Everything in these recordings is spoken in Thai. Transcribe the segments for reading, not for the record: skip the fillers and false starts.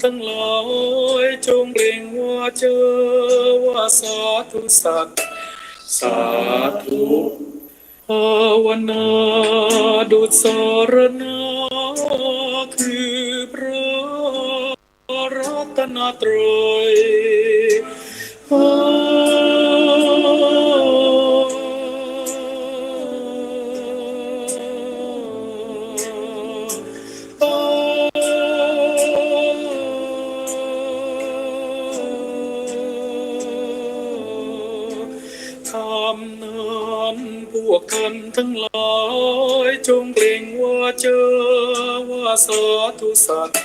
ทั้งหลายจงเกรงว่าเจอว่าสาธุสัตว์สาธุภาวนาดุจสรณะคือพระรัตนตรัยธรรมนั้นพวกท่านทั้งหลายจงเกรงว่าเจอว่าสาธุสัตว์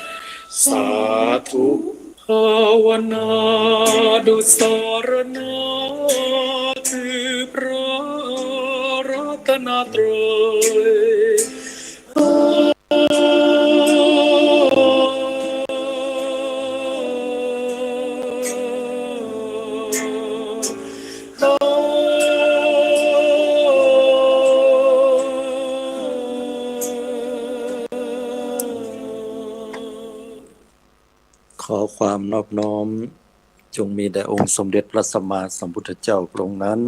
สาธุภาวนาดุจสรณะคือพระรัตนตรัยขอความนอบน้อมจงมีแด่องค์สมเด็จพระสัมมาสัมพุทธเจ้าพระองค์นั้น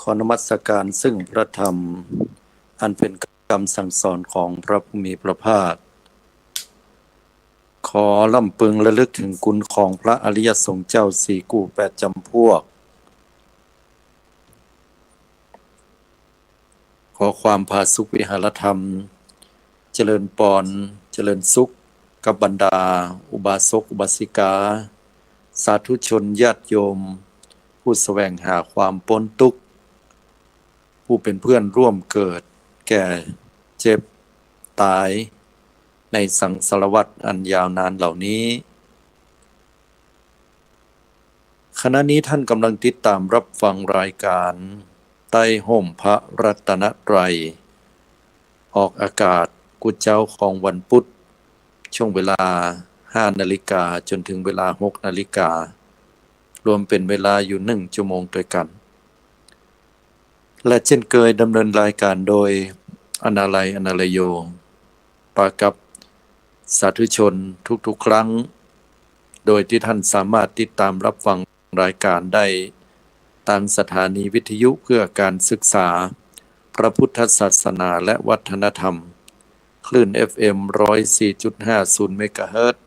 ขอนมัสการซึ่งพระธรรมอันเป็นคำสั่งสอนของพระผู้มีพระภาคขอลำพึงระลึกถึงคุณของพระอริยสงฆ์เจ้าสี่กู่แปดจำพวกขอความผาสุกวิหารธรรมเจริญปอนเจริญสุขกับบรรดาอุบาสกอุบาสิกาสาธุชนญาติโยมผู้แสวงหาความพ้นทุกข์ผู้เป็นเพื่อนร่วมเกิดแก่เจ็บตายในสังสารวัฏอันยาวนานเหล่านี้ขณะนี้ท่านกำลังติดตามรับฟังรายการใต้ห่มพระรัตนตรัยออกอากาศกุเจ้าของวันพุธช่วงเวลา 5 นาฬิกาจนถึงเวลา 6 นาฬิการวมเป็นเวลาอยู่1 ชั่วโมงด้วยกันและเช่นเคยดำเนินรายการโดยอนาลัยอนาลโยปากับสาธุชนทุกๆครั้งโดยที่ท่านสามารถติดตามรับฟังรายการได้ทางสถานีวิทยุเพื่อการศึกษาพระพุทธศาสนาและวัฒนธรรมคลื่น FM 104.50 เมกะเฮิรตซ์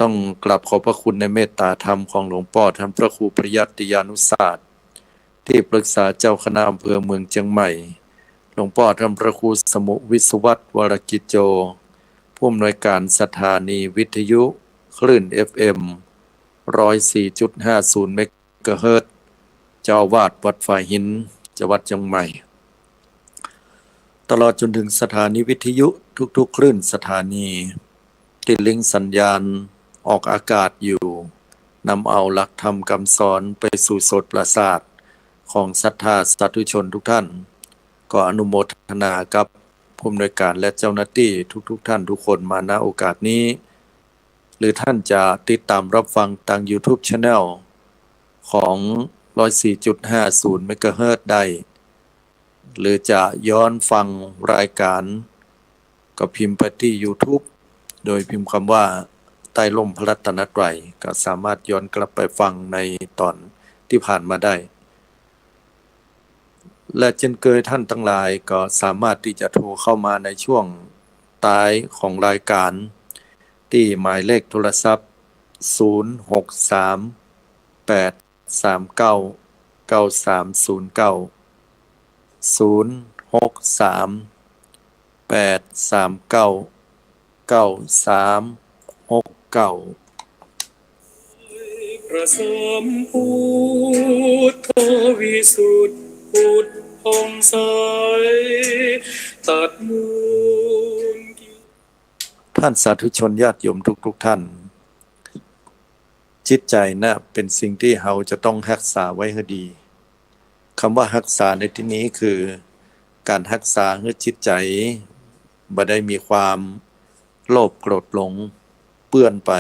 ต้องกราบขอบพระคุณในเมตตาธรรมของหลวงพ่อท่านพระครูประยัติยานุศาสตร์ที่ปรึกษาเจ้าคณะอำเภอเมืองเชียงใหม่หลวงพ่อท่านพระครูสมุวิศวัตรวรกิจโจผู้อำนวยการสถานีวิทยุคลื่น FM 104.50 เมกะเฮิรตซ์เจ้าอาวาสวัดฝ่ายหินจังหวัดเชียงใหม่ตลอดจนถึงสถานีวิทยุทุกๆคลื่นสถานีที่ลิงก์สัญญาณออกอากาศอยู่นำเอาหลักธรรมคำสอนไปสู่โสตประสาทของศรัทธาสาธุชนทุกท่านก็อนุโมทนากับผู้อำนวยการและเจ้าหน้าที่ทุกท่านทุกคนมาณโอกาสนี้หรือท่านจะติดตามรับฟังทาง YouTube Channel ของ 104.50 เมกะเฮิรตซ์ได้หรือจะย้อนฟังรายการก็พิมพ์ไปที่ YouTube โดยพิมพ์คำว่าใต้ร่มพระรัตนตรัยก็สามารถย้อนกลับไปฟังในตอนที่ผ่านมาได้และเช่นเคยท่านทั้งหลายก็สามารถที่จะโทรเข้ามาในช่วงท้ายของรายการที่หมายเลขโทรศัพท์ 063-839-9309 063-839-9369พระสัมพุทธวิสุทธิพุทธองค์ใสตัดมูลท่านสาธุชนญาติโยมทุกท่านจิตใจนะเป็นสิ่งที่เราจะต้องรักษาไว้ให้ดีคำว่ารักษาในที่นี้คือการรักษาให้จิตใจบ่ได้มีความโลภโกรธหลงเปื้อนไป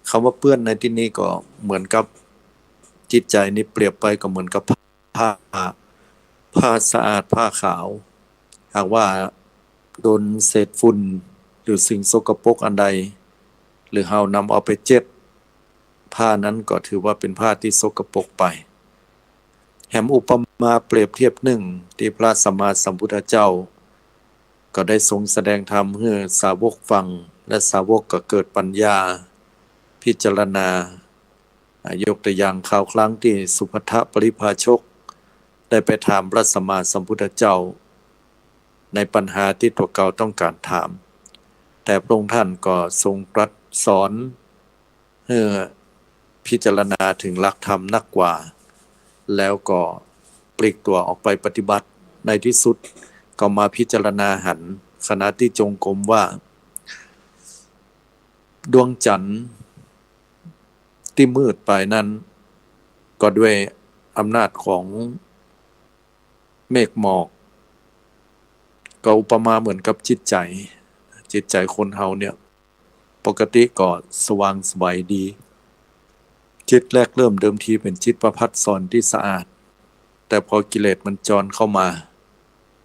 คำว่าเปื้อนในที่นี้ก็เหมือนกับจิตใจนี่เปรียบไปก็เหมือนกับผ้าสะอาดผ้าขาวหากว่าโดนเศษฝุ่น หรือสิ่งสกปรกอันใดหรือเฮานำเอาไปเจ็บผ้านั้นก็ถือว่าเป็นผ้าที่สกปรกไปแถมอุปมาเปรียบเทียบหนึ่งที่พระสัมมาสัมพุทธเจ้าก็ได้ทรงแสดงธรรมให้สาวกฟังและสาวกก็เกิดปัญญาพิจารณายกตัวอย่างข่าวครั้งที่สุภัททปริภาชกได้ไปถามพระสัมมาสัมพุทธเจ้าในปัญหาที่ตัวเก่าต้องการถามแต่พระองค์ท่านก็ทรงตรัสสอนให้พิจารณาถึงหลักธรรมนักกว่าแล้วก็ปลีกตัวออกไปปฏิบัติในที่สุดก็มาพิจารณาหันขณะที่จงกรมว่าดวงจันทร์ที่มืดไปนั้นก็ด้วยอำนาจของเมฆหมอกก็อุปมาเหมือนกับจิตใจคนเฮาเนี่ยปกติก็สว่างสบายดีจิตแรกเริ่มเดิมทีเป็นจิตประภัสสรที่สะอาดแต่พอกิเลสมันจรเข้ามา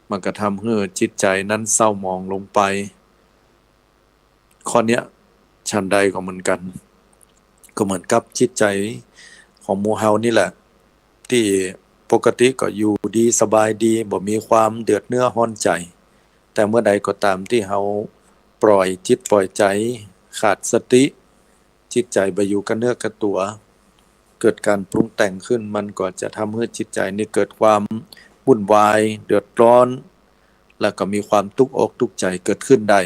มันก็ทำให้จิตใจนั้นเศร้าหมองลงไปข้อเนี้ยฉันใดก็เหมือนกันก็เหมือนกับจิตใจของหมู่เฮานี่แหละที่ปกติก็อยู่ดีสบายดีบ่มีความเดือดเนื้อร้อนใจแต่เมื่อใดก็ตามที่เฮาปล่อยจิตปล่อยใจขาดสติจิตใจไปอยู่กับเนื้อกับตัวเกิดการปรุงแต่งขึ้นมันก็จะทำให้จิตใจนี่เกิดความวุ่นวายเดือดร้อนแล้วก็มีความทุกข์อกทุกข์ใจเกิดขึ้นได้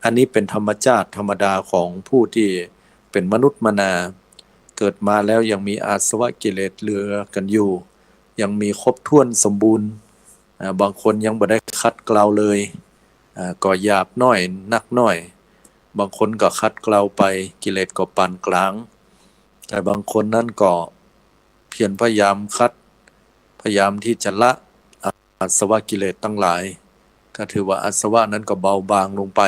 อันนี้เป็นธรรมชาติธรรมดาของผู้ที่เป็นมนุษย์มนาเกิดมาแล้วยังมีอาสวะกิเลสเหลือกันอยู่ยังมีครบถ้วนสมบูรณ์บางคนยังบ่ได้คัดเกลาเลยก็หยาบน้อยนักน้อยบางคนก็คัดเกลาไปกิเลสก็ปานกลางแต่บางคนนั้นก็เพียรพยายามคัดพยายามที่จะละอาสวะกิเลสทั้งหลายก็ถือว่าอาสวะนั้นก็เบาบางลงไป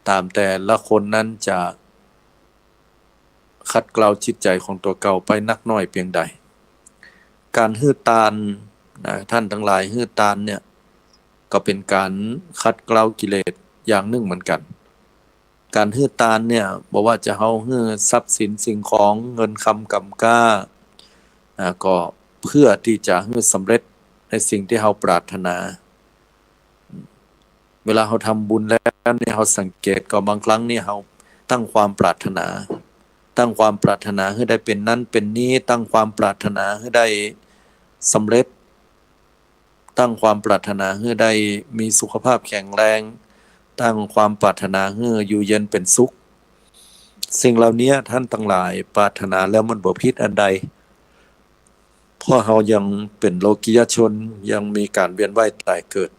ตามแต่ละคนนั้นจะคัดเกลาจิตใจของตัวเก่าไปนักน้อยเพียงใดการฮื้อตานท่านทั้งหลายฮื้อตานเนี่ยก็เป็นการคัดเกลากิเลสอย่างหนึ่งเหมือนกันการฮื้อตานเนี่ยบอกว่าจะเอาฮื้อทรัพย์สินสิ่งของเงินคำกำก้าก็เพื่อที่จะให้สำเร็จในสิ่งที่เราปรารถนาเวลาเราทำบุญแล้วเนี่ยเราสังเกตก็บางครั้งนี่เราตั้งความปรารถนาให้ได้เป็นนั้นเป็นนี้ตั้งความปรารถนาให้ได้สำเร็จตั้งความปรารถนาให้ได้มีสุขภาพแข็งแรงตั้งความปรารถนาให้อยู่เย็นเป็นสุขสิ่งเหล่านี้ท่านทั้งหลายปรารถนาแล้วมันบ่ผิดอันใดเพราะเรายังเป็นโลกิยชนยังมีการเวียนว่ายตายเกิด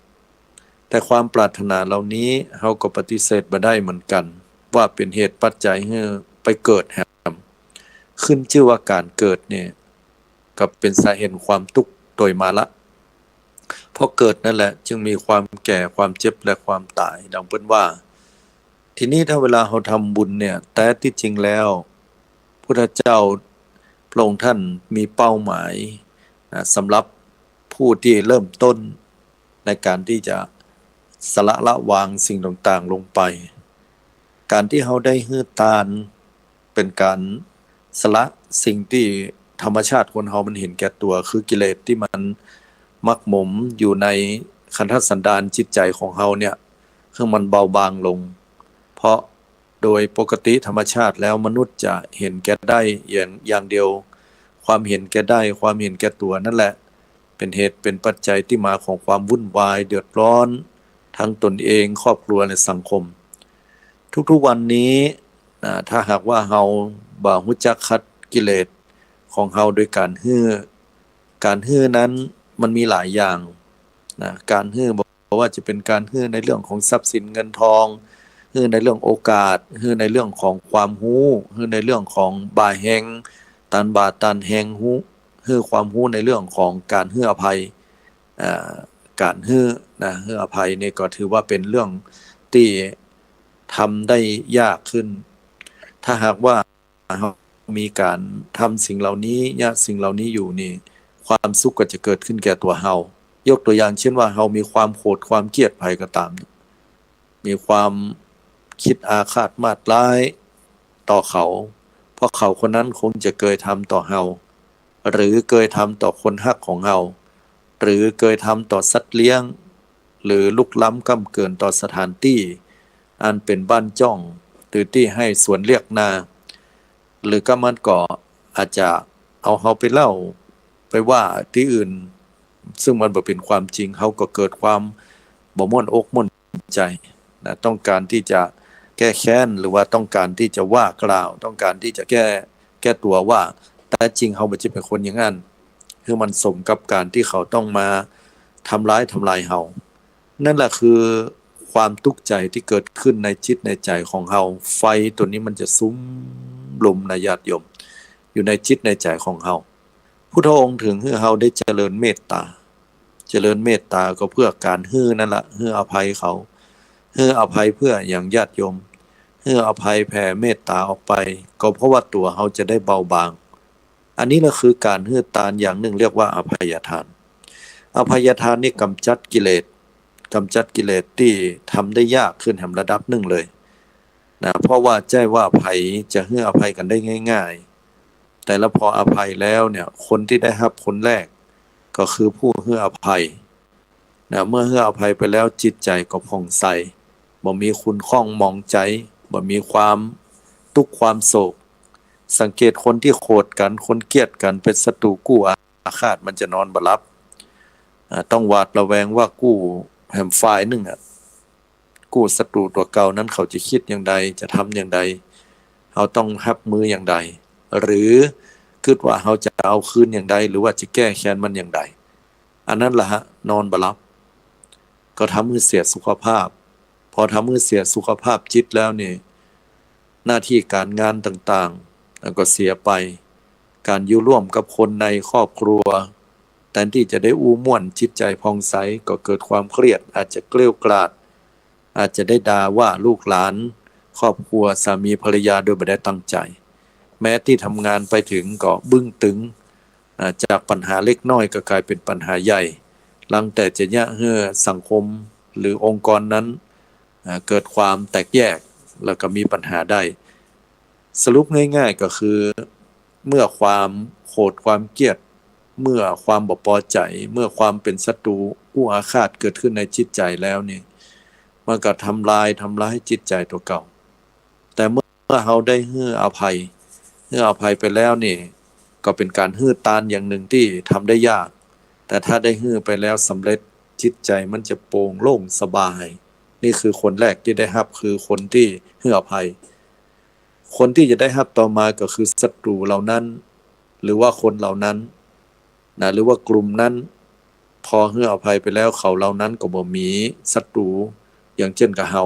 แต่ความปรารถนาเหล่านี้เราก็ปฏิเสธบ่ได้เหมือนกันว่าเป็นเหตุปัจจัยให้ไปเกิดแห่งขึ้นชื่อว่าการเกิดเนี่ยก็เป็นสาเหตุความทุกข์โดยมาละเพราะเกิดนั่นแหละจึงมีความแก่ความเจ็บและความตายดังเพิ่นว่าทีนี้ถ้าเวลาเราทำบุญเนี่ยแต่ที่จริงแล้วพุทธเจ้าพระองค์ท่านมีเป้าหมายสำหรับผู้ที่เริ่มต้นในการที่จะสละวางสิ่งต่างๆลงไปการที่เราได้ฮื้อตานเป็นการสละสิ่งที่ธรรมชาติคนเรามันเห็นแก่ตัวคือกิเลสที่มันมักหมมอยู่ในขันธสันดานจิตใจของเราเนี่ยคือมันเบาบางลงเพราะโดยปกติธรรมชาติแล้วมนุษย์จะเห็นแก่ได้อย่างเดียวความเห็นแก่ได้ความเห็นแก่ตัวนั่นแหละเป็นเหตุเป็นปัจจัยที่มาของความวุ่นวายเดือดร้อนทั้งตนเองครอบครัวและสังคมทุกๆวันนี้ถ้าหากว่าเราบ่รู้จักคัดกิเลสของเราโดยการฮื้อนั้นมันมีหลายอย่างการฮื้อบอกว่าจะเป็นการฮื้อในเรื่องของทรัพย์สินเงินทองฮื้อในเรื่องโอกาสฮื้อในเรื่องของความรู้ฮื้อในเรื่องของบ่าแห่งตันบาตันแห่งรู้ฮื้อความรู้ในเรื่องของการฮื้ออภัยการฮื้ออภัยนี่ก็ถือว่าเป็นเรื่องที่ทำได้ยากขึ้นถ้าหากว่ามีการทำสิ่งเหล่านี้สิ่งเหล่านี้อยู่นี่ความสุขก็จะเกิดขึ้นแก่ตัวเฮายกตัวอย่างเช่นว่าเฮามีความโกรธความเกลียดใครก็ตามมีความ คิดอาฆาตมาตร้ายต่อเขาเพราะเขาคนนั้นคงจะเคยทำต่อเฮาหรือเคยทำต่อคนฮักของเฮาหรือเคยทำต่อสัตว์เลี้ยงหรือลุกล้ำก้ำเกินต่อสถานที่อันเป็นบ้านจ้องหรือที่ให้สวนเรียกนาหรือก็มันก็อาจจะเอาเฮาไปเล่าไปว่าที่อื่นซึ่งมันบ่เป็นความจริงเฮาก็เกิดความบ่ม่วนอกม่วนใจนะต้องการที่จะแก้แค้นหรือว่าต้องการที่จะว่ากล่าวต้องการที่จะแก้ตัวว่าแต่จริงเฮาบ่จะเป็นคนอย่างนั้นคือมันสมกับการที่เขาต้องมาทำลายเฮานั่นแหละคือความทุกข์ใจที่เกิดขึ้นในจิตในใจของเฮาไฟตัวนี้มันจะซุ้มลมนะญาติโยมอยู่ในจิตในใจของเฮาพุทธองค์ถึงให้เฮาได้เจริญเมตตาเจริญเมตตาก็เพื่อการฮื้อนั่นละฮื้ออภัยเขาฮื้ออภัยเพื่ออย่างญาติโยมฮื้ออภัยแผ่เมตตาออกไปก็เพราะว่าตัวเฮาจะได้เบาบางอันนี้แหละคือการฮื้อตานอย่างหนึ่งเรียกว่าอภัยทานอภัยทานนี่กำจัดกิเลสที่ทำได้ยากขึ้นแห่งระดับหนึ่งเลยนะเพราะว่าใจว่าอภัยจะให้อภัยกันได้ง่ายๆแต่ละพออภัยแล้วเนี่ยคนที่ได้รับคนแรกก็คือผู้ให้อภัยนะเมื่อให้อภัยไปแล้วจิตใจก็ผ่องใสบ่มีคุณข้องมองใจบ่มีความทุกข์ความโศกสังเกตคนที่โกรธกันคนเกลียดกันเป็นศัตรูกู้อาฆาตมันจะนอนบ่หลับต้องหวาดระแวงว่ากู้แห่งฝ่ายหนึ่งกู้ศัตรูตัวเก่านั้นเขาจะคิดอย่างใดจะทำอย่างใดเขาต้องรับมืออย่างใดหรือคิดว่าเขาจะเอาคืนอย่างใดหรือว่าจะแก้แค้นมันอย่างใดอันนั้นล่ะฮะนอนบ่หลับก็ทำให้เสียสุขภาพพอทำให้เสียสุขภาพจิตแล้วนี่หน้าที่การงานต่างๆก็เสียไปการอยู่ร่วมกับคนในครอบครัวแทนที่จะได้อู้ม่วนจิตใจผ่องใสก็เกิดความเครียดอาจจะเกลี้ยวกล่อมอาจจะได้ด่าว่าลูกหลานครอบครัวสามีภรรยาโดยไม่ได้ตั้งใจแม้ที่ทำงานไปถึงก็บึ้งตึงจากปัญหาเล็กน้อยก็กลายเป็นปัญหาใหญ่หลังแต่จะยะเฮือสังคมหรือองค์กรนั้นเกิดความแตกแยกแล้วก็มีปัญหาได้สรุปง่ายๆก็คือเมื่อความโกรธความเกลียดเมื่อความบ่พอใจเมื่อความเป็นศัตรูอู้อาฆาตเกิดขึ้นในจิตใจแล้วนี่มันก็ทำลายจิตใจตัวเก่าแต่เมื่อเราได้ให้อภัยไปแล้วนี่ก็เป็นการให้ตานอย่างหนึ่งที่ทำได้ยากแต่ถ้าได้ให้ไปแล้วสำเร็จจิตใจมันจะโปร่งโล่งสบายนี่คือคนแรกที่ได้รับคือคนที่ให้อภัยคนที่จะได้รับต่อมาก็คือศัตรูเหล่านั้นหรือว่าคนเหล่านั้นนะหรือว่ากลุ่มนั้นพอให้อภัยไปแล้วเขาเหล่านั้นก็บ่มีศัตรูอย่างเช่นกับเฮา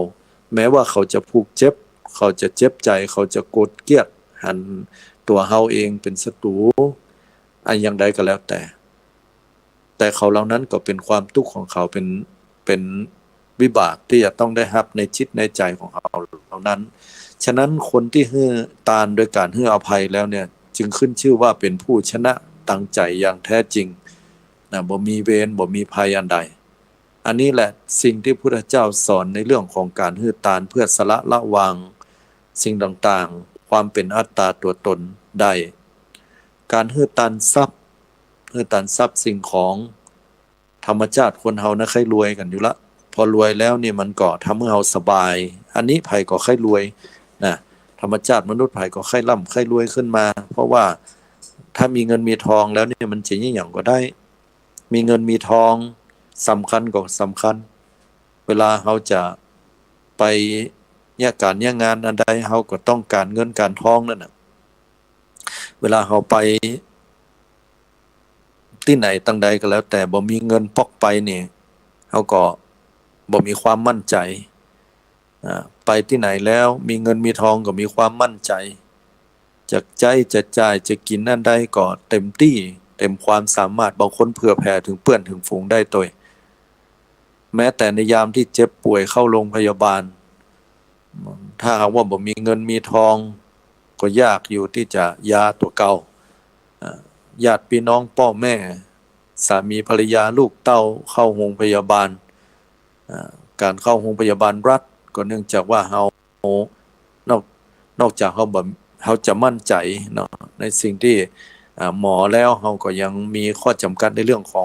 แม้ว่าเขาจะผูกเจ็บเขาจะเจ็บใจเขาจะโกรธเกลียดหันตัวเฮาเองเป็นศัตรูอันอย่างใดก็แล้วแต่เขาเหล่านั้นก็เป็นความทุกข์ของเขาเป็นวิบากที่จะต้องได้รับในจิตในใจของเขาเหล่านั้นฉะนั้นคนที่ให้ตานโดยการให้อภัยแล้วเนี่ยจึงขึ้นชื่อว่าเป็นผู้ชนะตั้งใจอย่างแท้จริงนะบ่มีเวรบ่มีภัยอันใดอันนี้แหละสิ่งที่พระพุทธเจ้าสอนในเรื่องของการให้ตานเพื่อสละวางสิ่งต่างๆความเป็นอัตตาตัวตนได้การให้ตานทรัพย์สิ่งของธรรมชาติคนเฮานะใครรวยกันอยู่ละพอรวยแล้วนี่มันก็ทำให้เฮาสบายอันนี้ไผก็ใครรวยนะธรรมชาติมนุษย์ไผก็ใครร่ำใครรวยขึ้นมาเพราะว่าถ้ามีเงินมีทองแล้วนี่มันจะยิ่งอย่างก็ได้มีเงินมีทองสำคัญก็สำคัญเวลาเขาจะไปเนี่ยการเนี่ยงานอันใดเขาก็ต้องการเงินการทองนั่นน่ะเวลาเขาไปที่ไหนตั้งใดก็แล้วแต่บ่มีเงินพกไปนี่เขาก็บ่มีความมั่นใจไปที่ไหนแล้วมีเงินมีทองก็มีความมั่นใจจะใจจะจ่ายจะกินนั่นได้ก็เต็มที่เต็มความสามารถบางคนเผื่อแผ่ถึงเพื่อนถึงฝูงได้ตัวแม้แต่ในยามที่เจ็บป่วยเข้าโรงพยาบาลถ้าหากว่าบ่มีเงินมีทองก็ยากอยู่ที่จะยาตัวเก่าญาติพี่น้องพ่อแม่สามีภรรยาลูกเต้าเข้าโรงพยาบาลการเข้าโรงพยาบาลรัฐก็เนื่องจากว่าเรา นอกนอกจากเขาจะมั่นใจเนาะในสิ่งที่หมอแล้วเขาก็ยังมีข้อจำกัดในเรื่องขอ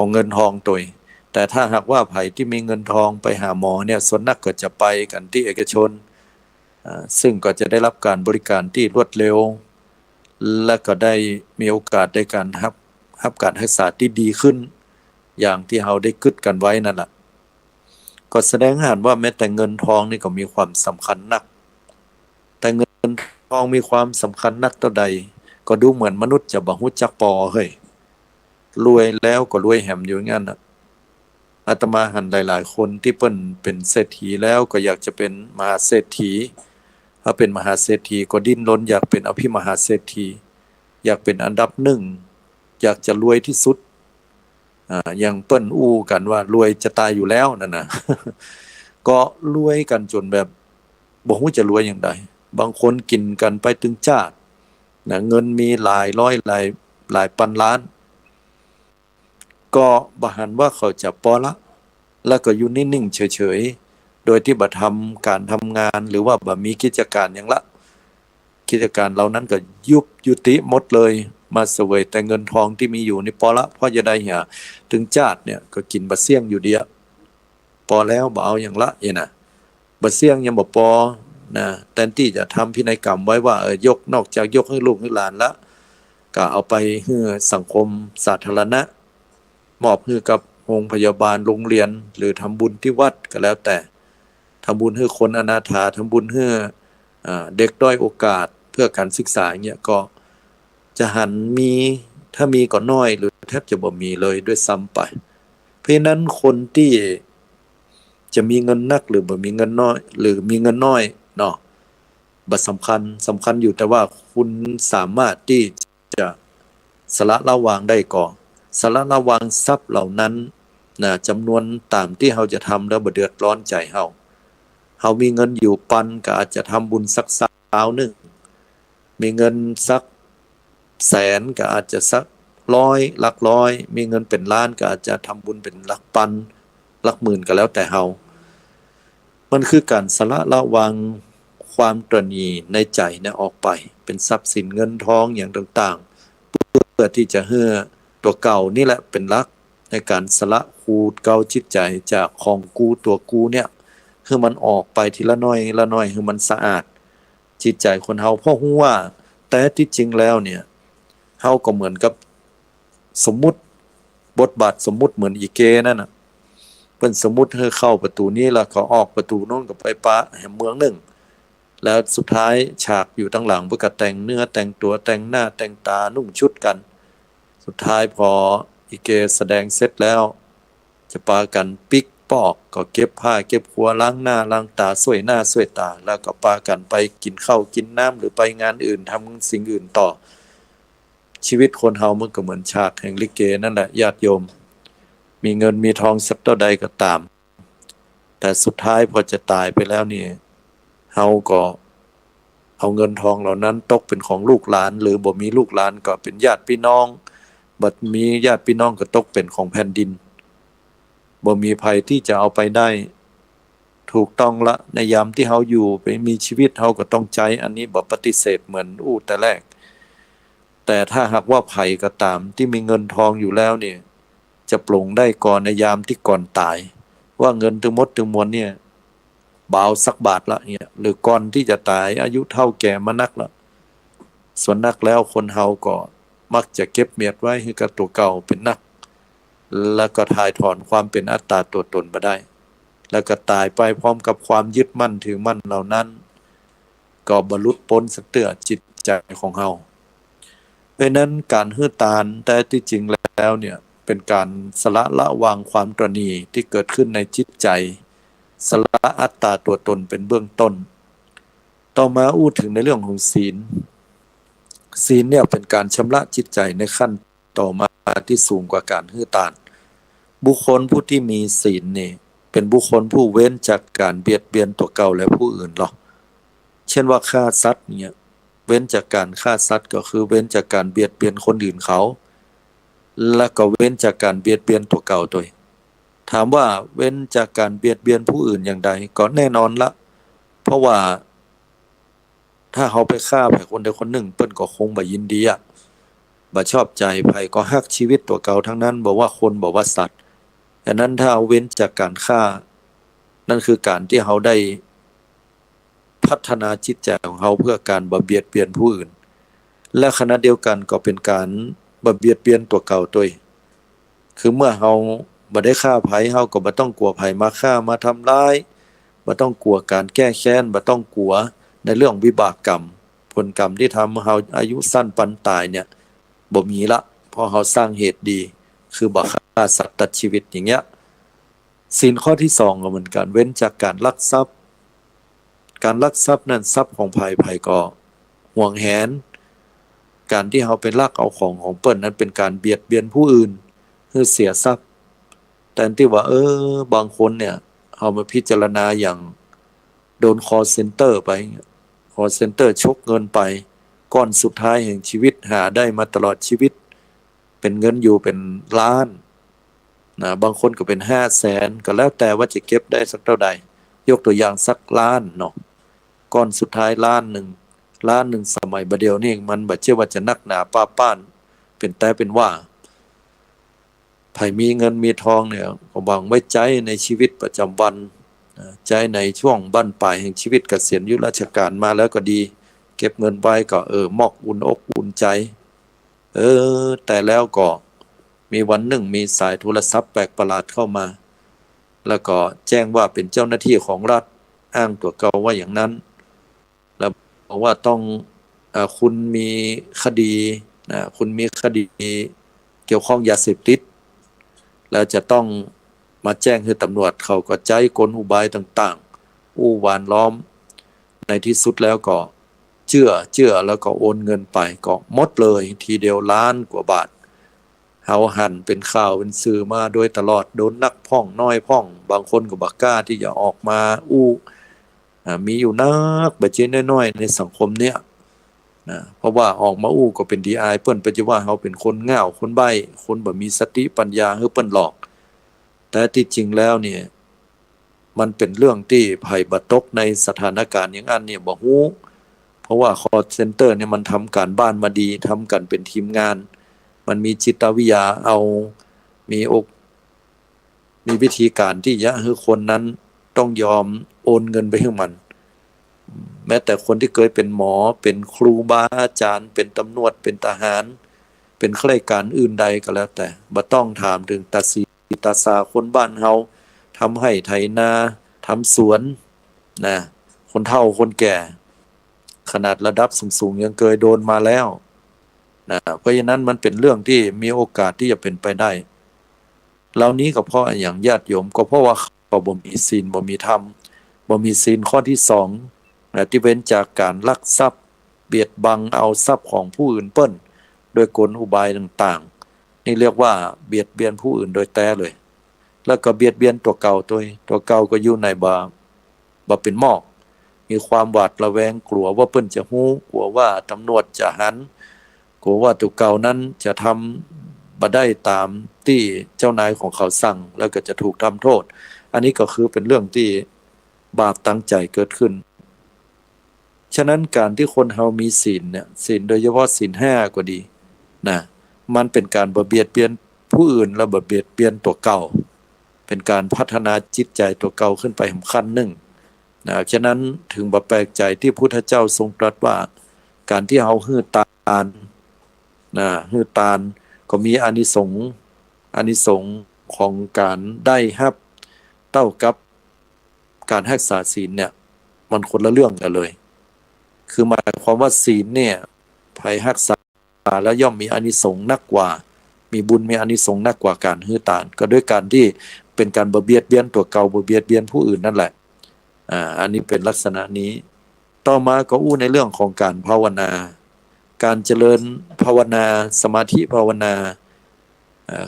งเงินทองตัวเองแต่ถ้าหากว่าไผที่มีเงินทองไปหาหมอเนี่ยส่วนนักก็จะไปกันที่เอกชนซึ่งก็จะได้รับการบริการที่รวดเร็วและก็ได้มีโอกาสในการรับการรักษาที่ดีขึ้นอย่างที่เราได้คิดกันไว้นั่นแหละก็แสดงให้เห็นว่าแม้แต่เงินทองนี่ก็มีความสำคัญนักแต่เงินทองมีความสำคัญนักเท่าใดก็ดูเหมือนมนุษย์จะบ่ฮู้จักพอเฮ้ยรวยแล้วก็รวยแหมอยู่งั้นน่ะอาตมาหันหลายๆคนที่เปิ้นเป็นเศรษฐีแล้วก็อยากจะเป็นมหาเศรษฐีถ้าเป็นมหาเศรษฐีก็ดิ้นรนอยากเป็นอภิมหาเศรษฐีอยากเป็นอันดับหนึ่งอยากจะรวยที่สุดอย่างเปิ้นอู้กันว่ารวยจะตายอยู่แล้วนั่นน่ะ ก็รวยกันจนแบบบ่ฮู้จะรวยอย่างใดบางคนกินกันไปถึงชาตินะเงินมีหลายร้อยหลายพันล้านก็บ่หันว่าเขาจะพอละแล้วก็อยู่นิ่งๆเฉยๆโดยที่บ่ทำการทำงานหรือว่าบ่มีกิจการหยังละกิจการเหล่านั้นก็ยุติหมดเลยมาเสวยแต่เงินทองที่มีอยู่นี่พอละพอจะได้เหี่ยถึงชาติเนี่ยก็กินบ่เสี่ยงอยู่เดียวพอแล้วบ่เอาหยังละน่ะบ่เสี่ยงยังบ่พอนะแทนที่จะทำพินัยกรรมไว้ว่ายกนอกจากยกให้ลูกให้หลานละก็เอาไปให้สังคมสาธารณะมอบให้กับโรงพยาบาลโรงเรียนหรือทำบุญที่วัดก็แล้วแต่ทำบุญให้คนอนาถาทำบุญให้เด็กด้อยโอกาสเพื่อการศึกษาอย่างเงี้ยก็จะหันมีถ้ามีก็น้อยหรือแทบจะบ่มีเลยด้วยซ้ำไปเพราะฉะนั้นคนที่จะมีเงินนักหรือบ่มีเงินน้อยหรือมีเงินน้อยเนาะบ่สำคัญอยู่แต่ว่าคุณสามารถที่จะสละละวางได้ก่อนสละละวางทรัพย์เหล่านั้นนะจำนวนตามที่เราจะทำแล้วบ่เดือดร้อนใจเรามีเงินอยู่ปันก็อาจจะทำบุญสัก100นึงมีเงินสักแสนก็อาจจะสัก100หลักร้อยมีเงินเป็นล้านก็อาจจะทำบุญเป็นหลักพันหลักหมื่นก็แล้วแต่เรามันคือการสละละวางความตระหนี่ในใจเนี่ยออกไปเป็นทรัพย์สินเงินทองอย่างต่างๆเพื่อที่จะให้ตัวเก่านี่แหละเป็นหลักในการสละคูดเก่าจิตใจจากของกูตัวกูเนี่ยคือมันออกไปทีละน้อยละน้อยคือมันสะอาดจิตใจคนเฮาเพราะฮู้ว่าแต่ที่จริงแล้วเนี่ยเฮาก็เหมือนกับสมมุติบทบาทสมมุติเหมือนอีเกนั่นน่ะเพิ่นสมมุติให้เข้าประตูนี้แล้วก็ออกประตูโน้นก็ไปปะแห่งเมืองนึงแล้วสุดท้ายฉากอยู่ตั้งหลังเพิ่นก็แต่งเนื้อแต่งตัวแต่งหน้าแต่งตานุ่งชุดกันสุดท้ายพออีเกแสดงเสร็จแล้วจะปากันปิกปอกก็เก็บผ้าเก็บครัวล้างหน้าล้างตาสวยหน้าสวยตาแล้วก็ปากันไปกินข้าวกินน้ำหรือไปงานอื่นทำสิ่งอื่นต่อชีวิตคนเฮามันก็เหมือนฉากแห่งลิเกนั่นแหละญาติโยมมีเงินมีทองสักเท่าใดก็ตามแต่สุดท้ายพอจะตายไปแล้วนี่เฮาก็เอาเงินทองเหล่านั้นตกเป็นของลูกหลานหรือบ่มีลูกหลานก็เป็นญาติพี่น้องบัดมีญาติพี่น้องก็ตกเป็นของแผ่นดินบ่มีภัยที่จะเอาไปได้ถูกต้องละในยามที่เฮาอยู่ไปมีชีวิตเฮาก็ต้องใจอันนี้บ่ปฏิเสธเหมือนแต่แรกแต่ถ้าหากว่าภัยก็ตามที่มีเงินทองอยู่แล้วเนี่ยจะปลงได้ก่อนในยามที่ก่อนตายว่าเงินทั้งหมดทั้งมวลเนี่ยบ่เอาสักบาทละเนี่ยหรือก่อนที่จะตายอายุเท่าแก่มานักละส่วนนักแล้วคนเฮาก็มักจะเก็บเมียดไว้ให้กับตัวเก่าเป็นนักแล้วก็ถ่ายถอนความเป็นอัตตาตัวตนมาได้แล้วก็ตายไปพร้อมกับความยึดมั่นถือมั่นเหล่านั้นก็บรรลุพ้นสักเตื้อจิตใจของเฮาเพราะนั้นการฮื้อตานแต่ที่จริงแล้วเนี่ยเป็นการสละละวางความตระหนี่ที่เกิดขึ้นในจิตใจสละอัตตาตัวตนเป็นเบื้องต้นต่อมาอู้ถึงในเรื่องของศีลเนี่ยเป็นการชำระจิตใจในขั้นต่อมาที่สูงกว่าการฮื้อตานบุคคลผู้ที่มีศีลนี่เป็นบุคคลผู้เว้นจากการเบียดเบียนตัวเก่าและผู้อื่นหรอกเช่นว่าฆ่าสัตว์เนี่ยเว้นจากการฆ่าสัตว์ก็คือเว้นจากการเบียดเบียนคนอื่นเขาและก็เว้นจากการเบียดเบียนตัวเก่าตัวถามว่าเว้นจากการเบียดเบียนผู้อื่นอย่างใดก็แน่นอนละ เพราะว่าถ้าเขาไปฆ่าไผคนใดคนหนึ่งเปิ้นก็คงบ่ยินดีอ่ะบ่ชอบใจไผก็ฮักชีวิตตัวเก่าทั้งนั้นบ่ว่าคนบ่ว่าสัตว์ฉะนั้นถ้าเอาเว้นจากการฆ่านั่นคือการที่เขาได้พัฒนาจิตใจของเขาเพื่อการบ่เบียดเบียนผู้อื่นและขณะเดียวกันก็เป็นการบ่เบียดเบียนตัวเก่าตัวเองคือเมื่อเราบ่ได้ฆ่าไผเราก็บ่ต้องกลัวไผมาฆ่ามาทำร้ายบ่ต้องกลัวการแก้แค้นบ่ต้องกลัวในเรื่องวิบากกรรมผลกรรมที่ทำให้เราอายุสั้นปานตายเนี่ยบ่มีละเพราะเราสร้างเหตุดีคือบ่ฆ่าสัตว์ตัดชีวิตอย่างเงี้ยศีลข้อที่2ก็เหมือนกันเว้นจากการลักทรัพย์การลักทรัพย์นั้นทรัพย์ของไผก็หวงแหนการที่เราไปลักเอาของเปิ้นนั้นเป็นการเบียดเบียนผู้อื่นคือเสียทรัพย์แต่ที่ว่าบางคนเนี่ยเอามาพิจารณาอย่างโดนคอลเซ็นเตอร์ไปคอลเซ็นเตอร์ชกเงินไปก้อนสุดท้ายแห่งชีวิตหาได้มาตลอดชีวิตเป็นเงินอยู่เป็นล้านนะบางคนก็เป็น500,000ก็แล้วแต่ว่าจะเก็บได้สักเท่าใดยกตัวอย่างสักล้านเนาะก้อนสุดท้ายล้านหนึ่งสมัยบัดเดียวนี่มันบ่เชื่อว่าจะนักหนาป้าป้านเป็นแต่เป็นว่าไผมีเงินมีทองเนี่ยก็หวังไว้ใจในชีวิตประจำวันใจในช่วงบั้นปลายแห่งชีวิตเกษียณอายุราชการมาแล้วก็ดีเก็บเงินไว้ก็มอกอุ่นอกอุ่นใจแต่แล้วก็มีวันหนึ่งมีสายโทรศัพท์แปลกประหลาดเข้ามาแล้วก็แจ้งว่าเป็นเจ้าหน้าที่ของรัฐอ้างตัวเก่าว่าอย่างนั้นแล้วบอกว่าต้องคุณมีคดีคุณมีคดีเกี่ยวข้องยาเสพติดแล้วจะต้องมาแจ้งให้ตำรวจเขาก็ใจกลอุบายต่างๆอู้หวานล้อมในที่สุดแล้วก็เชื่อแล้วก็โอนเงินไปก็หมดเลยทีเดียวล้านกว่าบาทเฮาหันเป็นข่าวเป็นสื่อมาโดยตลอดโดนนักพ่องน้อยพ่องบางคนก็บ่กล้าที่จะออกมาอู้มีอยู่นักบัดเจ็ดน้อยๆในสังคมเนี้ยนะเพราะว่าออกมาอู้ก็เป็นดีอายเปิ้นไปจะว่าเฮาเป็นคนง่าวคนใบ้คนบ่มีสติปัญญาเปิ้นหลอกแต่ที่จริงแล้วเนี่ยมันเป็นเรื่องที่ไผบ่ตกในสถานการณ์อย่างนั้นเนี่ยบ่ฮู้เพราะว่า call center เนี่ยมันทำการบ้านมาดีทำกันเป็นทีมงานมันมีจิตวิทยามีวิธีการที่จะให้คนนั้นต้องยอมโอนเงินไปให้มันแม้แต่คนที่เคยเป็นหมอเป็นครูบาอาจารย์เป็นตำรวจเป็นทหารเป็นข้าราชการอื่นใดก็แล้วแต่บ่ต้องถามถึงตาสีตาสาคนบ้านเฮาทำให้ไถนาทำสวนนะคนเฒ่าคนแก่ขนาดระดับสูงๆยังเคยโดนมาแล้วนะเพราะฉะนั้นมันเป็นเรื่องที่มีโอกาสที่จะเป็นไปได้เหล่านี้ก็เพราะอย่างญาติโยมก็เพราะว่าเขาบ่มีศีลบ่มีธรรมบ่มีศีลข้อที่2ที่เว้นจากการลักทรัพย์เบียดบังเอาทรัพย์ของผู้อื่นเปิ้นโดยกลอุบายต่างๆนี่เรียกว่าเบียดเบียนผู้อื่นโดยแท้เลยแล้วก็เบียดเบียนตัวเก่าตัวเก่าก็อยู่ในบ่เป็นหม้อมีความหวาดระแวงกลัวว่าเปิ้นจะฮู้กลัวว่าตำรวจจะหันกลัวว่าตัวเก่านั้นจะทำบ่ได้ตามที่เจ้านายของเขาสั่งแล้วก็จะถูกทำโทษอันนี้ก็คือเป็นเรื่องที่บาปตั้งใจเกิดขึ้นฉะนั้นการที่คนเฮามีศีลเนี่ยศีลโดยเฉพาะศีล5ก็ดีนะมันเป็นการบ่เบียดเบียนผู้อื่นและบ่เบียดเบียนตัวเก่าเป็นการพัฒนาจิตใจตัวเก่าขึ้นไปขั้นหนึ่งนะฉะนั้นถึงบ่แปลกใจที่พุทธเจ้าทรงตรัสว่าการที่เฮาฮื้อตานฮื้อตานก็มีอานิสงส์ของการได้รับเท่ากับการรักษาศีลเนี่ยมันคนละเรื่องกันเลยคือหมายความว่าศีลเนี่ยไผรักษาแล้วย่อมมีอานิสงส์นักกว่ามีบุญมีอานิสงส์นักกว่าการฮื้อตานก็ด้วยการที่เป็นการบ่เบียดเบียนตัวเก่าบ่เบียดเบียนผู้อื่นนั่นแหละอันนี้เป็นลักษณะนี้ต่อมาก็อู้ในเรื่องของการภาวนาการเจริญภาวนาสมาธิภาวนา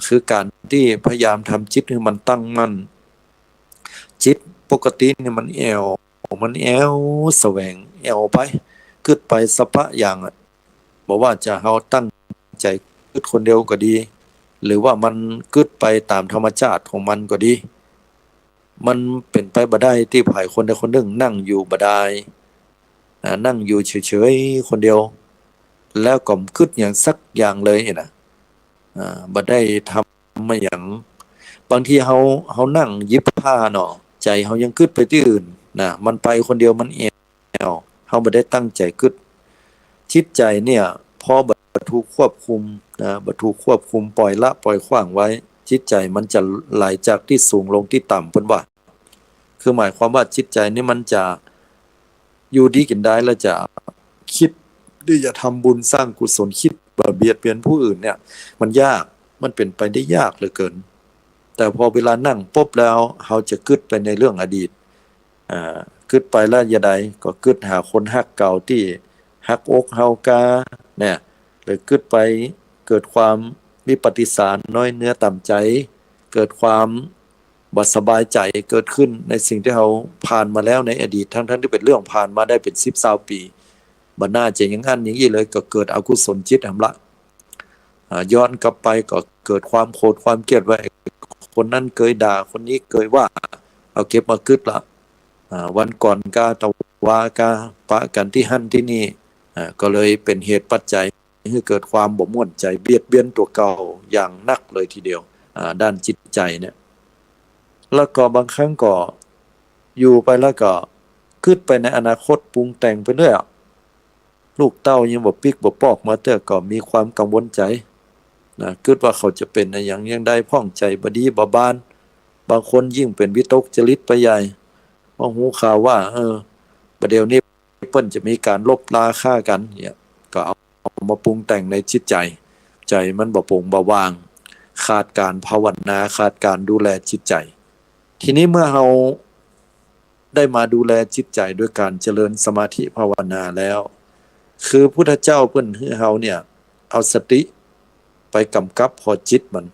คือการที่พยายามทำจิตให้มันตั้งมั่นจิตปกติเนี่ยมันแแสวงไปคิดไปสัพพะอย่างบอกว่าจะเฮาตั้งใจคิดคนเดียวก็ดีหรือว่ามันคิดไปตามธรรมชาติของมันก็ดี มันเป็นไปบ่ได้ที่ภายคนใดคนหนึ่งนั่งอยู่บ่ได้นั่งอยู่เฉยๆคนเดียวแล้วก็คิดอย่างสักอย่างเลยนะบ่ได้ทำมาอย่างบางทีเฮานั่งหยิบผ้าเนาะใจเฮายังคิดไปที่อื่นนะมันไปคนเดียวมันแอวเฮาบ่ได้ตั้งใจคิดจิตใจเนี่ยพอบ่ถูกควบคุมนะบ่ถูกควบคุมปล่อยละปล่อยขว้างไว้จิตใจมันจะไหลจากที่สูงลงที่ต่ำเพิ่นว่าคือหมายความว่าจิตใจนี่มันจะอยู่ดีกินได้แล้วจะคิดที่จะทำบุญสร้างกุศลคิดบ่เบียดเบียนผู้อื่นเนี่ยมันยากมันเป็นไปได้ยากเหลือเกินแต่พอเวลานั่งปุ๊บแล้วเฮาจะคิดไปในเรื่องอดีตคิดไปแล้วยะใดก็คิดหาคนฮักเก่าที่ฮักอกเฮากาเนี่ยหรือคิดไปเกิดความวิปฏิสารน้อยเนื้อต่ำใจเกิดความบ่สบายใจเกิดขึ้นในสิ่งที่เราผ่านมาแล้วในอดีตทั้งที่เป็นเรื่องผ่านมาได้เป็น10-20 ปีบ่น่าจะอย่างนั้นอย่างนี้เลยก็เกิดอกุศลจิตหำละย้อนกลับไปก็เกิดความโกรธความเกลียดว่าคนนั้นเคยด่าคนนี้เคยว่าเอาเก็บมาคิดละวันก่อนกาตะวากาปะกันที่หั่นที่นี่ก็เลยเป็นเหตุปัจจัยให้เกิดความบ่ม่วนใจเบียดเบียนตัวเก่าอย่างนักเลยทีเดียวด้านจิตใจเนี่ยแล้วก็บางครั้งก็อยู่ไปแล้วก็คิดไปในอนาคตปรุงแต่งไปเรื่อยลูกเต้ายังบ่ปิกบ่ปอกมาแต่ก็มีความกังวลใจนะคิดว่าเขาจะเป็นอย่างใดพ้องใจบ่ดีบ่บานบางคนยิ่งเป็นวิตกจริตไปใหญ่พอหูข่าวว่าประเดี๋ยวนี้เพิ่นจะมีการลบราฆ่ากันเนี่ยก็เอามาปรุงแต่งในจิตใจใจมันบ่โปร่งบ่ว่างขาดการภาวนาขาดการดูแลจิตใจทีนี้เมื่อเราได้มาดูแลจิตใจด้วยการเจริญสมาธิภาวนาแล้วคือพุทธเจ้าเพิ่นให้เราเนี่ยเอาสติไปกำกับพอจิตมัน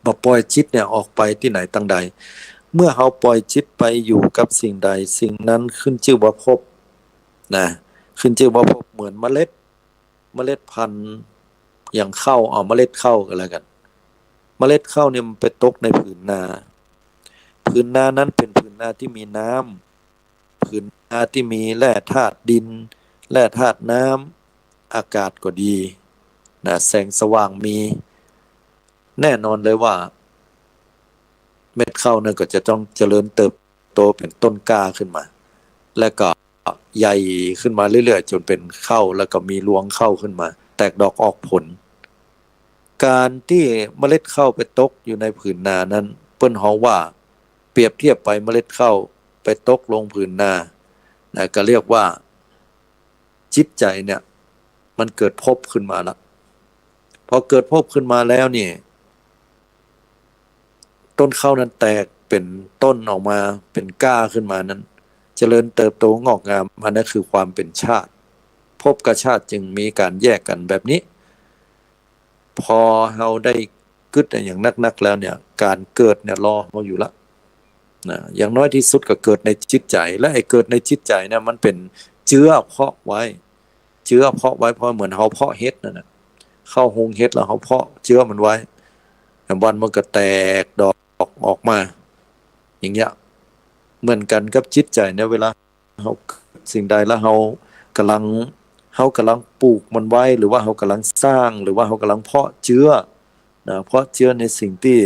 บ่ปล่อยจิตเนี่ยออกไปที่ไหนตั้งใดเมื่อเราปล่อยจิตไปอยู่กับสิ่งใดสิ่งนั้นขึ้นชื่อว่าภพนะขึ้นชื่อว่าภพเหมือนเมล็ดพันธุ์อย่างข้าวเอาเมล็ดข้าวก็แล้วกันเมล็ดข้าวเนี่ยมันไปตกในผืนนานั้นเป็นผืนนาที่มีน้ำผืนนาที่มีแร่ธาตุดินแร่ธาตุน้ำอากาศก็ดีนะแสงสว่างมีแน่นอนเลยว่าเม็ดข้าวนั่นก็จะต้องเจริญเติบโตเป็นต้นกล้าขึ้นมาแล้วก็ใหญ่ขึ้นมาเรื่อยๆจนเป็นข้าวแล้วก็มีรวงข้าวขึ้นมาแตกดอกออกผลการที่เมล็ดข้าวไปตกอยู่ในผืนนานั้นเปิ้นฮ้องว่าเปรียบเทียบไปเมล็ดข้าวไปตกลงผืนนาก็เรียกว่าจิตใจเนี่ยมันเกิดภพขึ้นมาแล้วพอเกิดภพขึ้นมาแล้วนี่ต้นข้าวนั้นแตกเป็นต้นออกมาเป็นก้าขึ้นมานั้นเจริญเติบโตงอกงามอันนั้นคือความเป็นชาติภพกับชาติจึงมีการแยกกันแบบนี้พอเราได้กึศอย่างนักๆแล้วเนี่ยการเกิดเนี่ยรอเราอยู่ละนะอย่างน้อยที่สุดก็เกิดในจิตใจและไอ้เกิดในจิตใจเนี่ยมันเป็นเชื้อเพาะไว้เพราะเหมือนเฮาเพาะเห็ดนั่นน่ะเข้าหงเห็ดแล้วเฮาเพาะเชื้อมันไว้แต่วันมันก็แตกดอกออกมาอย่างเงี้ยเหมือนกันกับจิตใจเนี่ยเวลาเฮาสิ่งใดแล้วเฮากำลังปลูกมันไว้หรือว่าเฮากำลังสร้างหรือว่าเฮากำลังเพาะเชื้อนะเพาะเชื้อในสิ่งที่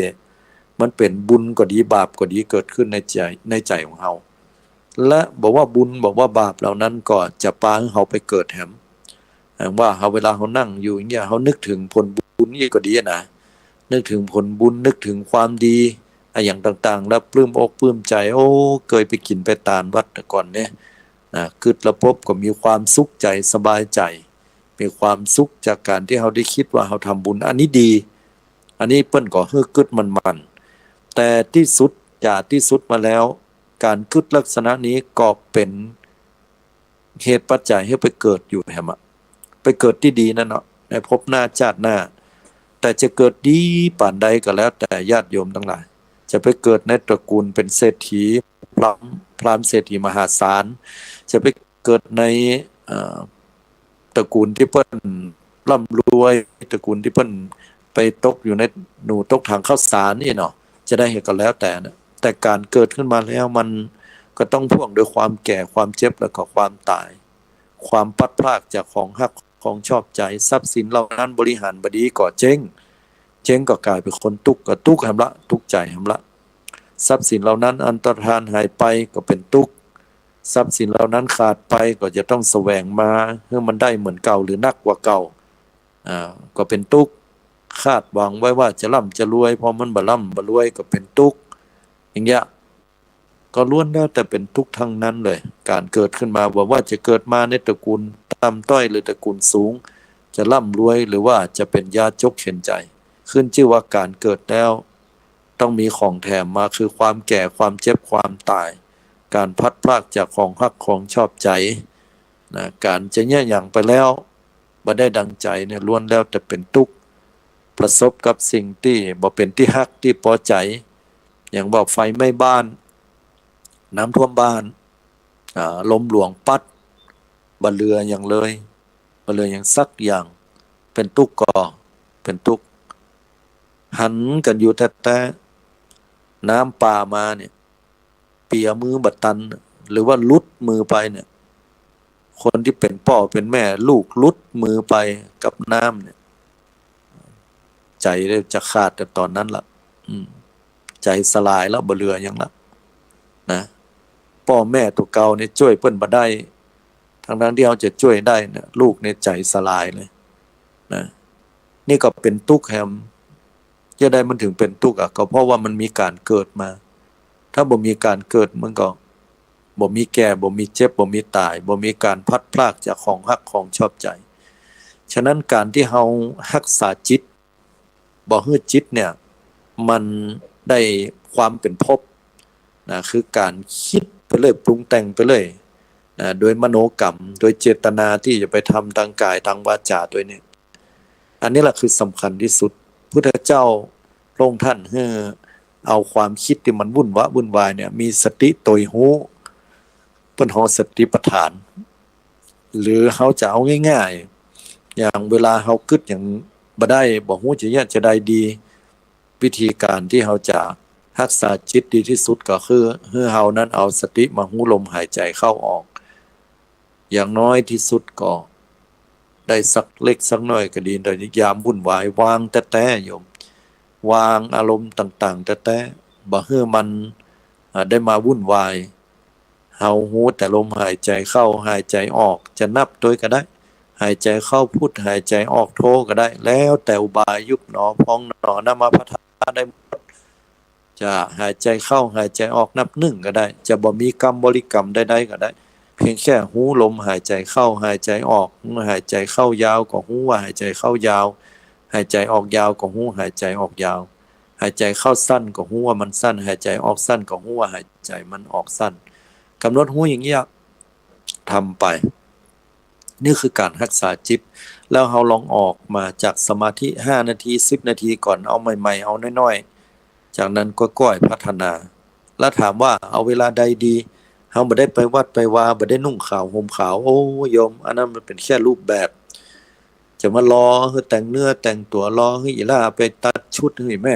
มันเป็นบุญก็ดีบาปก็ดีเกิดขึ้นในใจของเฮาและบอกว่าบุญบอกว่าบาปเหล่านั้นก็จะพาให้เฮาไปเกิดแหมว่าเฮาเวลาเฮานั่งอยู่อย่างเงี้ยเฮานึกถึงผลบุญนี่ก็ดีนะนึกถึงผลบุญนึกถึงความดีอย่างต่างๆแล้วปลื้มอกปลื้มใจโอ้เคยไปกินไปตานวัดก่อนเนี่ยคือระบบก็มีความสุขใจสบายใจมีความสุขจากการที่เฮาได้คิดว่าเฮาทำบุญอันนี้ดีอันนี้เปิ้นก็ฮึกึดมันแต่ที่สุดมาแล้วการกึศลักษณะนี้ก็เป็นเหตุปัจจัยให้ไปเกิดอยู่แหมไปเกิดที่ดีนั่นเนาะในภพหน้าชาติหน้าแต่จะเกิดดีป่านใดก็แล้วแต่ญาติโยมทั้งหลายจะไปเกิดในตระกูลเป็นเศรษฐีพราหมณ์เศรษฐีมหาศาลจะไปเกิดในตระกูลที่เพิ่นร่ำรวยตระกูลที่เพิ่นไปตกอยู่ในหนูตกถังข้าวสารนี่เนาะจะได้เหตุก็แล้วแต่นะ แต่การเกิดขึ้นมาแล้วมันก็ต้องพ่วงด้วยความแก่ความเจ็บและก็ความตายความพัดพรากจากของฮักของชอบใจทรัพย์สินเหล่านั้นบริหารบดีก็เจ๊งก็กลายเป็นคนทุกข์ก็ทุกข์หำละทุกข์ใจหำละทรัพย์สินเหล่านั้นอันตรธานหายไปก็เป็นทุกข์ทรัพย์สินเหล่านั้นขาดไปก็จะต้องแสวงมาเพื่อมันได้เหมือนเก่าหรือนักกว่าเก่าก็เป็นทุกข์คาดหวังไว้ว่าจะร่ำจะรวยพอมันบ่ร่ำบ่รวยก็เป็นทุกข์อย่างเงี้ยก็ล้วนแล้วแต่เป็นทุกข์ทั้งนั้นเลยการเกิดขึ้นมาว่าจะเกิดมาในตระกูลต่ำต้อยหรือตระกูลสูงจะร่ำรวยหรือว่าจะเป็นยาจกเข็นใจขึ้นชื่อว่าการเกิดแล้วต้องมีของแถมมาคือความแก่ความเจ็บความตายการพัดพรากจากของฮักของชอบใจนะการจะแย่อย่างไปแล้วบ่ได้ดังใจเนี่ยล้วนแล้วแต่เป็นทุกข์ประสบกับสิ่งที่บ่เป็นที่ฮักที่พอใจอย่างบอกไฟไหม้บ้านน้ำท่วมบ้านลมหลวงปัดบ่เรืออย่างเลยบ่เรืออย่างสักอย่างเป็นทุกข์ก็เป็นทุกข์หันกันอยู่แต่น้ำป่ามาเนี่ยเปียมือบัดตันหรือว่าลุดมือไปเนี่ยคนที่เป็นพ่อเป็นแม่ลูกลุดมือไปกับน้ำเนี่ยใจจะขาดแต่ตอนนั้นละใจสลายแล้วบ่เหลือหยังละนะพ่อแม่ตัวเก่าเนี่ยช่วยเพิ่นบ่ได้ทั้งที่เขาจะช่วยได้เนี่ยลูกเนี่ยใจสลายเลยนะนี่ก็เป็นทุกข์แฮมจะได้มันถึงเป็นทุกข์ก็เพราะว่ามันมีการเกิดมาถ้าบ่มีการเกิดมันก็บ่มีแก่บ่มีเจ็บบ่มีตายบ่มีการพัดพรากจากของฮักของชอบใจฉะนั้นการที่เฮารักษาจิตบ่ให้จิตเนี่ยมันได้ความเป็นภพนะคือการคิดไปเลยปรุงแต่งไปเลยนะโดยมโนกรรมโดยเจตนาที่จะไปทำทางกายทางวาจาด้วยเนี่ยอันนี้แหละคือสำคัญที่สุดพุทธเจ้าพระองค์ท่านให้เอาความคิดที่มันวุ่นวายเนี่ยมีสติโตยหูเปิ้นฮอสติปัฏฐานหรือเฮาจะเอาง่ายๆอย่างเวลาเฮาคิดอย่างบ่ได้บ่ฮู้จะได้ดีวิธีการที่เฮาจะรักษาจิตดีที่สุดก็คือเฮานั้นเอาสติมาฮู้ลมหายใจเข้าออกอย่างน้อยที่สุดก็ได้สักเล็กสักน้อยก็ดีโดยยามวุ่นวายวางแต่โยมวางอารมณ์ต่างๆแต่บ่ให้มันได้มาวุ่นวายเฮาฮู้แต่ลมหายใจเข้าหายใจออกจะนับโดยก็ได้หายใจเข้าพุทหายใจออกโทก็ได้แล้วแต่อุบายยุบหนอพองหนอนามาพะทะได้จะหายใจเข้าหายใจออกนับหนึ่งก็ได้จะบ่มีกรรมบริกรรมใดๆก็ได้เพียงแค่หูลมหายใจเข้าหายใจออกหายใจเข้ายาวก็หูว่าหายใจเข้ายาวหายใจออกยาวก็หูหายใจออกยาวหายใจเข้าสั้นก็หูว่ามันสั้นหายใจออกสั้นก็หูว่าหายใจมันออกสั้นกำหนดหูอย่างเงี้ยทำไปนี่คือการรักษาจิตแล้วเราลองออกมาจากสมาธิ5นาที10นาทีก่อนเอาใหม่ๆเอาน้อยๆจากนั้นก็ค่อยพัฒนาแล้วถามว่าเอาเวลาใดดีเฮาบ่ได้ไปวัดไปวาบ่ได้นุ่งขาวห่มขาวโอ้โยมอันนั้นมันเป็นแค่รูปแบบจะมารอให้แต่งเนื้อแต่งตัวรอให้อีล่าไปตัดชุดให้แม่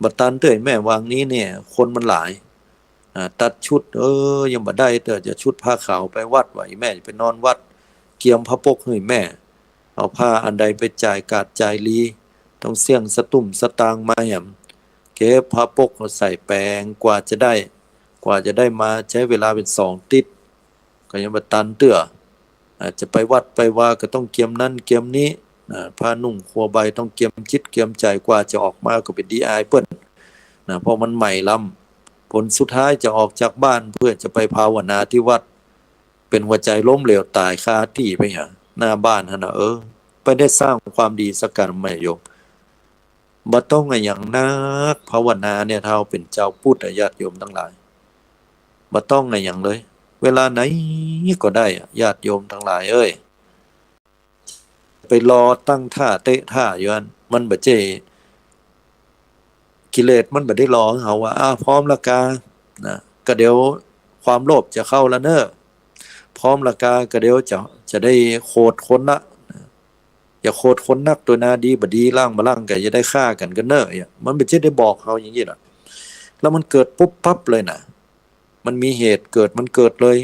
บ่ตันเด้ยแม่วางนี้เนี่ยคนมันหลายตัดชุดยังบ่ได้แต่จะชุดผ้าขาวไปวัดไว้แม่จะไปนอนวัดเกียมพระปกให้แม่เอาผ้าอันใดไปจ่ายกาดจ่ายลีต้องเสี่ยงสตุ้มสตางค์มาแหมเก็บพระปกใส่แปรงกว่าจะได้มาใช้เวลาเป็น2ติดก็ยังบ่ตันเตื้อจะไปวัดไปว่าก็ต้องเกียมนั้นเกียมนี้ผ้านุ่งครัวใบต้องเกียมจิตเกียมใจกว่าจะออกมาก็เป็นดีอายเปิ้นเพราะมันใหม่ล้ำผลสุดท้ายจะออกจากบ้านเพื่อจะไปภาวนาที่วัดเป็นหัวใจล้มเหลวตายคาที่ไปหน้าบ้านหั่นน่ะไปได้สร้างความดีสักการใหม่โยมบ่ต้องอย่างนักภาวนาเนี่ยเท่าเป็นเจ้าพุทธญาติโยมทั้งหลายบ่ต้องอย่างเลยเวลาไหนก็ได้ญาติโยมทั้งหลายไปรอตั้งท่าเตะท่าอยู่อันมันบ่เจกิเลสมันบ่ได้รอเฮาว่าพร้อมและกานะก็เดี๋ยวความโลภจะเข้าแล้วเน้อพร้อมและกาก็เดี๋ยวจะได้โคตรคนละอย่าโคตรคนนักตัวนาดีบ่ดีล่างบ่ล่างก็จะได้ฆ่ากันเน้อมันบ่ได้บอกเฮาอย่างงี้ล่ะ แล้วมันเกิดปุ๊บปั๊บเลยนะมันมีเหตุเกิดมันเกิดเลย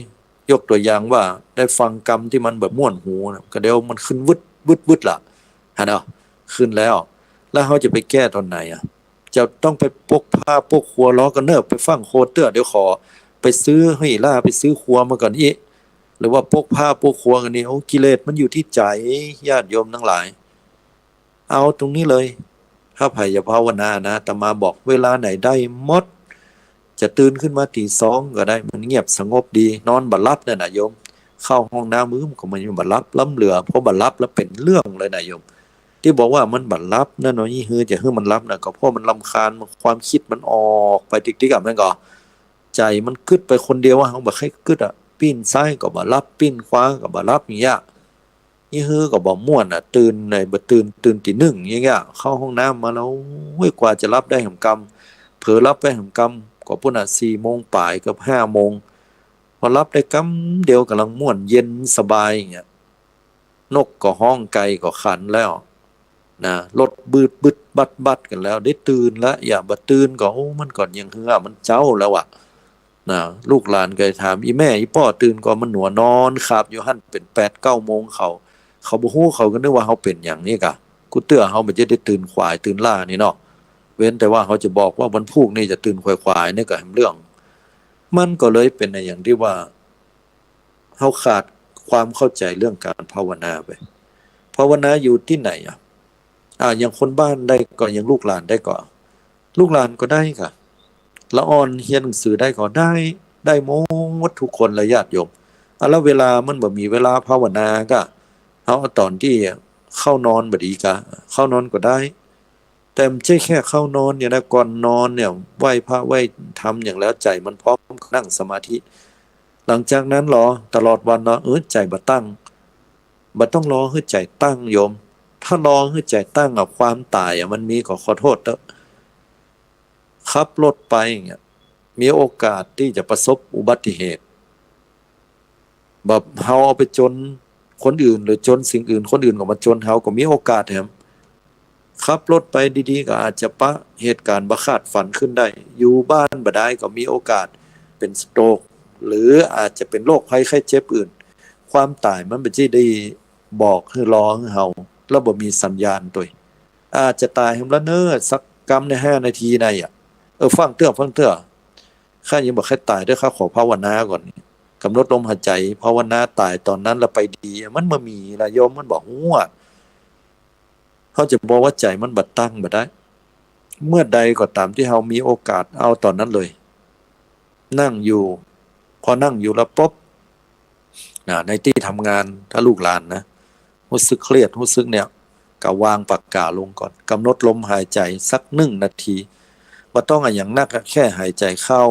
ยกตัวอย่างว่าได้ฟังกรรมที่มันแบบม่วนหูนะก็เดี๋ยวมันขึ้นวึดล่ะฮะเนาะขึ้นแล้วเขาจะไปแก้ตอนไหนอ่ะจะต้องไปปกผ้าปกครัวล้อกันเนอะไปฟังโคเตอร์เดี๋ยวขอไปซื้อให้ล่าไปซื้อครัวมาก่อนอีหรือว่าปกผ้าปกครัวกันนี่โอ้กิเลสมันอยู่ที่ใจญาติโยมทั้งหลายเอาตรงนี้เลยถ้าไผ่จะภาวนานะแต่มาบอกเวลาไหนได้หมดจะตื่นขึ้นมาตีสองก็ได้มันเงียบสงบดีนอนบัดลับเนี่ยนะโยมเข้าห้องน้ำมือมันก็มันอยู่บัดลับล้ำเหลือเพราะบัดลับแล้วเป็นเรื่องเลยนะโยมที่บอกว่ามันบัดลับนั่นน้อยนี่ฮือจะฮือมันลับนะก็เพราะมันรำคาญความคิดมันออกไปติ๊กๆกับนั่นก็ใจมันกึดไปคนเดียวว่าเขาบอกให้กึดอ่ะปิ้นซ้ายก็บัดลับปิ้นขวาก็บัดลับอย่างเงี้ยนี่ฮือก็บอกม่วนอ่ะตื่นในบ่ตื่นตีหนึ่งอย่างเงี้ยเข้าห้องน้ำมาแล้วเว้ยกว่าจะรับได้แห่งกรรมเผลอรับไปแห่งกรรมก็ปุ่นอ่ะ4 โมงป่ายกับ5 โมงพอรับได้กำเดียวกำลังม่วนเย็นสบายอย่างเงี้ยนกก็ห้องไก่ก็ขันแล้วนะรถบึดบัดกันแล้วได้ตื่นแล้วอย่าบ่ตื่นก็โอ้มันก่อนยังเหือมันเจ้าแล้วอ่ะนะลูกหลานก็ถามอีแม่อีพ่อตื่นก็มันหนัวนอนขาบอยู่หั่นเป็น8-9 โมงเขาบ่ฮู้เขาก็นึกว่าเขาเป็นอย่างนี้กะกูเตือเขาบ่จะได้ตื่นขวายตื่นล่านี่เนาะเว้นแต่ว่าเขาจะบอกว่าวันพุธนี่จะตื่นควายๆนี่ก็เรื่องมันก็เลยเป็นในอย่างที่ว่าเขาขาดความเข้าใจเรื่องการภาวนาไปภาวนาอยู่ที่ไหนอ่ะอย่างคนบ้านได้ก็อย่างลูกหลานได้ก็ลูกหลานก็ได้ค่ะละอ่อนเรียนหนังสือได้ก็ได้หมดทุกคนละญาติโยมแล้วเวลามันบ่มีเวลาภาวนาก็เอาตอนที่เข้านอนบ่ดีกะเข้านอนก็ได้แต่ไม่ใช่แค่เข้านอนเนี่ยนะก่อนนอนเนี่ยไหว้พระไหว้ทำอย่างแล้วใจมันพร้อมนั่งสมาธิหลังจากนั้นรอตลอดวันเนาะใจบ่ตั้งบ่ต้องรอให้ใจตั้งโยมถ้ารอให้ใจตั้งกับความตายมันมีก็ขอโทษเถอะขับรถไปอย่างเงี้ยมีโอกาสที่จะประสบอุบัติเหตุแบบเฮาเอาไปจนคนอื่นหรือจนสิ่งอื่นคนอื่นก็มาจนเฮาก็มีโอกาสแถมขับรถไปดีๆก็อาจจะปะเหตุการณ์บ่คาดฝันขึ้นได้อยู่บ้านบ่ได้ก็มีโอกาสเป็นสโตรกหรืออาจจะเป็นโรคภัยไข้เจ็บอื่นความตายมันบ่ได้บอกให้รอให้เฮาแล้วบ่มีสัญญาณตัวอาจจะตายหำละเนิ่นสักกำใน5 นาทีในฟังเตื้อข้ายังบอกให้ตายด้วยข้าขอภาวนาก่อนกำหนดลมหายใจภาวนาตายตอนนั้นแล้วไปดีมันมามีละโยมมันบอกว่าเขาจะบอกว่าใจมันบัดตั้งบัดได้เมื่อใดก็ตามที่เรามีโอกาสเอาตอนนั้นเลยนั่งอยู่พอนั่งอยู่แล้วปุ๊บในที่ทำงานถ้าลูกหลานนะรู้สึกเครียดรู้สึกเนี่ยก็วางปากกาลงก่อนกำหนดลมหายใจสัก1 นาทีว่าต้องอย่างนักแค่หายใจเข้า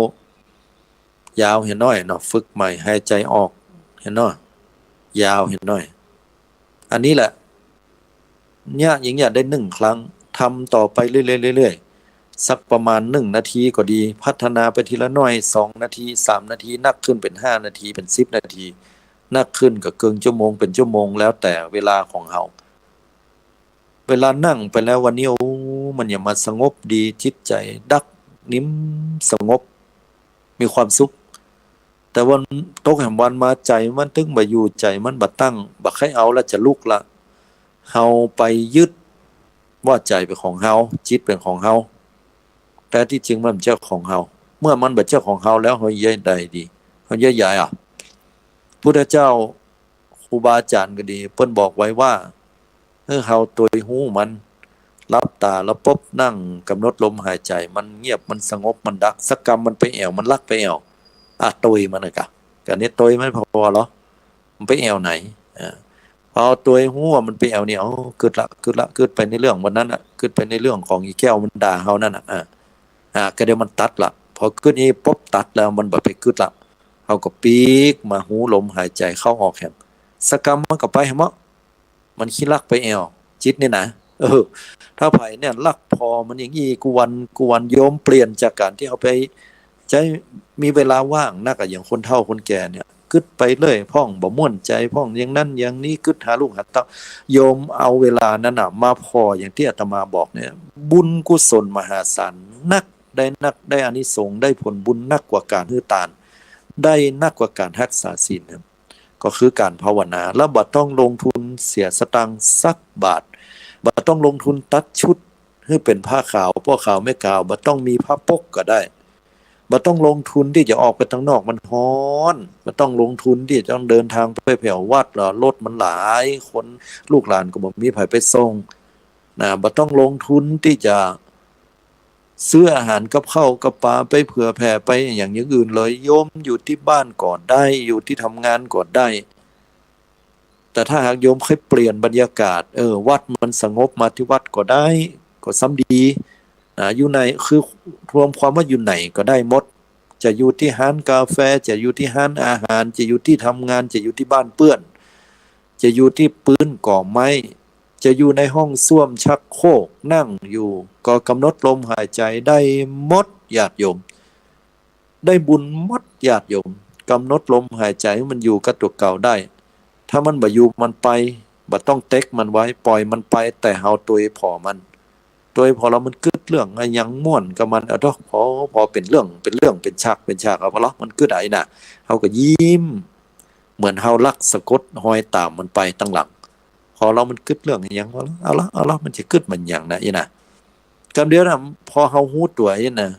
ยาวเห็นน้อยเนาะฝึกใหม่หายใจออกเห็นน้อยยาวเห็นน้อยอันนี้แหละเนี่ยอย่างเงี้ยได้1 ครั้งทำต่อไปเรื่อยๆสักประมาณ1 นาทีก็ดีพัฒนาไปทีละน้อย2 นาที3 นาทีนักขึ้นเป็น5 นาทีเป็น10 นาทีนักขึ้นก็เกินชั่วโมงเป็นชั่วโมงแล้วแต่เวลาของเราเวลานั่งไปแล้ววันนี้โอ้มันอย่ามาสงบดีจิตใจดักนิ่มสงบมีความสุขแต่วันตกแห่งวันมาใจมันตึงบ่อยู่ใจมันบ่ตั้งบ่ให้เอาแล้วจะลุกละเฮาไปยึดว่าใจเป็นของเฮาจิตเป็นของเฮาแต่ที่จริงมันเป็นเจ้าของเฮาเมื่อมันเป็นเจ้าของเฮาแล้วเฮาเย่ใดดีเฮาเย่ใหญ่พุทธเจ้าครูบาอาจารย์ก็ดีเพิ่นบอกไว้ว่าเฮาตัวหูมันรับตาแล้วปุ๊บนั่งกำหนดลมหายใจมันเงียบมันสงบมันดักสักกรรมมันไปแอวมันลักไปแอวตุยมันกะกันนี้ตุยไม่พอหรอมันไปแอวไหนพอตุยหูมันไปแอวเนี่ยเกิดไปในเรื่องวันนั้นเกิดไปในเรื่องของอีแก้วมันด่าเฮานั่นก็เดี๋ยวมันตัดละพอเกิดนี้ปุ๊บตัดแล้วมันแบบไปเกิดละเฮาก็ปีกมาหูลมหายใจเข้าออกแหมสักกรรมมันก็ไปเหมะมันขี้ลักไปแอวจิตนี่นะถ้าไผเนี่ยลักพอมันอย่างงี้กูวันโยมเปลี่ยนจากการที่เอาไปใจมีเวลาว่างนักอย่างคนเฒ่าคนแก่เนี่ยกึดไปเลยพ่องบ่ม่วนใจพ่องอย่างนั้นอย่างนี้กึดหาลูกหาเต้าโยมเอาเวลานั้นมาพออย่างที่อาตมาบอกเนี่ยบุญกุศลมหาศาลนัก ได้อานิสงส์ได้ผลบุญนักกว่าการฮื้อตานได้นักกว่าการรักษาศีลครับก็คือการภาวนาแล้วบ่ต้องลงทุนเสียสตังค์สักบาทบ่ต้องลงทุนตัดชุดให้เป็นผ้าขาวผ้าขาวไม่ขาวบ่ต้องมีผ้าปกก็ได้บ่ต้องลงทุนที่จะออกไปข้างนอกมันร้อนบ่ต้องลงทุนที่จะต้องเดินทางไปแผ่ววัดรถมันหลายคนลูกหลานก็บ่มีไผไปส่งนะบ่ต้องลงทุนที่จะซื้ออาหารกับข้าวกับปลาไปเผื่อแผ่ไปอย่างอื่นเลยโยมอยู่ที่บ้านก่อนได้อยู่ที่ทำงานก่อนได้แต่ถ้าหากโยมเคยเปลี่ยนบรรยากาศวัดมันสงบมาที่วัดก็ได้ก็ซ้ำดีอยู่ในคือรวมความว่าอยู่ไหนก็ได้หมดจะอยู่ที่ร้านกาแฟจะอยู่ที่ร้านอาหารจะอยู่ที่ทำงานจะอยู่ที่บ้านเปื้อนจะอยู่ที่ปืนก่อไม้จะอยู่ในห้องส้วมชักโครกนั่งอยู่ก็กำหนดลมหายใจได้หมดญาติโยมได้บุญหมดญาติโยมกำหนดลมหายใจให้มันอยู่กับตัวเก่าได้ถ้ามันบ่อยู่มันไปบ่ต้องเต็กมันไว้ปล่อยมันไปแต่เฮาตัวพอมันตัวพอแล้วมันกึดเรื่องอะไรยังม่วนกับมันดอกพอเป็นเรื่องเป็นฉากเอาละมันกึดไอ้น่ะเฮาก็ยิ้มเหมือนเฮาลักสะกดหอยตามมันไปตั้งหลังพอเรามันกึดเรื่องอย่างเอาละมันจะกึดมันอย่างนะอีน่ะกำเดียวน่ะพอเฮาฮู้ตัวอีน่ะ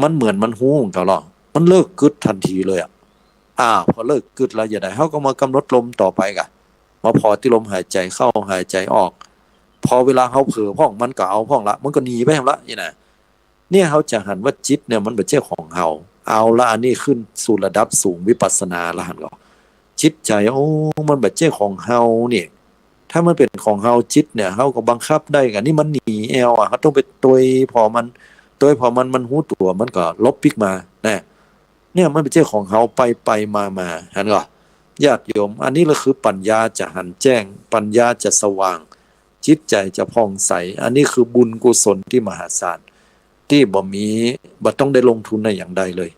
มันเหมือนมันฮู้ของเขาหรอมันเลิกกึดทันทีเลยพอเลิกกึดแล้วอย่าได้เฮาก็มากำหนดลมต่อไปกะมาพอที่ลมหายใจเข้าหายใจออกพอเวลาเฮาเผลอพ้องมันก็เอาพ้องละมันก็หนีไปแล้วละนี่น่ะเนี่ยเฮาจะหันว่าจิตเนี่ยมันบ่ใช่ของเฮาเอาละอันนี้ขึ้นสู่ระดับสูงวิปัสสนาละหันก็จิตใจมันบ่ใช่ของเฮานี่ถ้ามันเป็นของเฮาจิตเนี่ยเฮาก็บังคับได้กันนี่มันหนีเฮาต้องไปตวยพอมันหู้ตัวมันก็ลบปิกมาแน่เนี่ยมันเป็นเจ้าของเฮาไปมาหันก็ญาติโยมอันนี้ก็คือปัญญาจะหันแจ้งปัญญาจะสว่างจิตใจจะผ่องใสอันนี้คือบุญกุศลที่มหาศาลที่บ่ต้องได้ลงทุนในอย่างใดเลย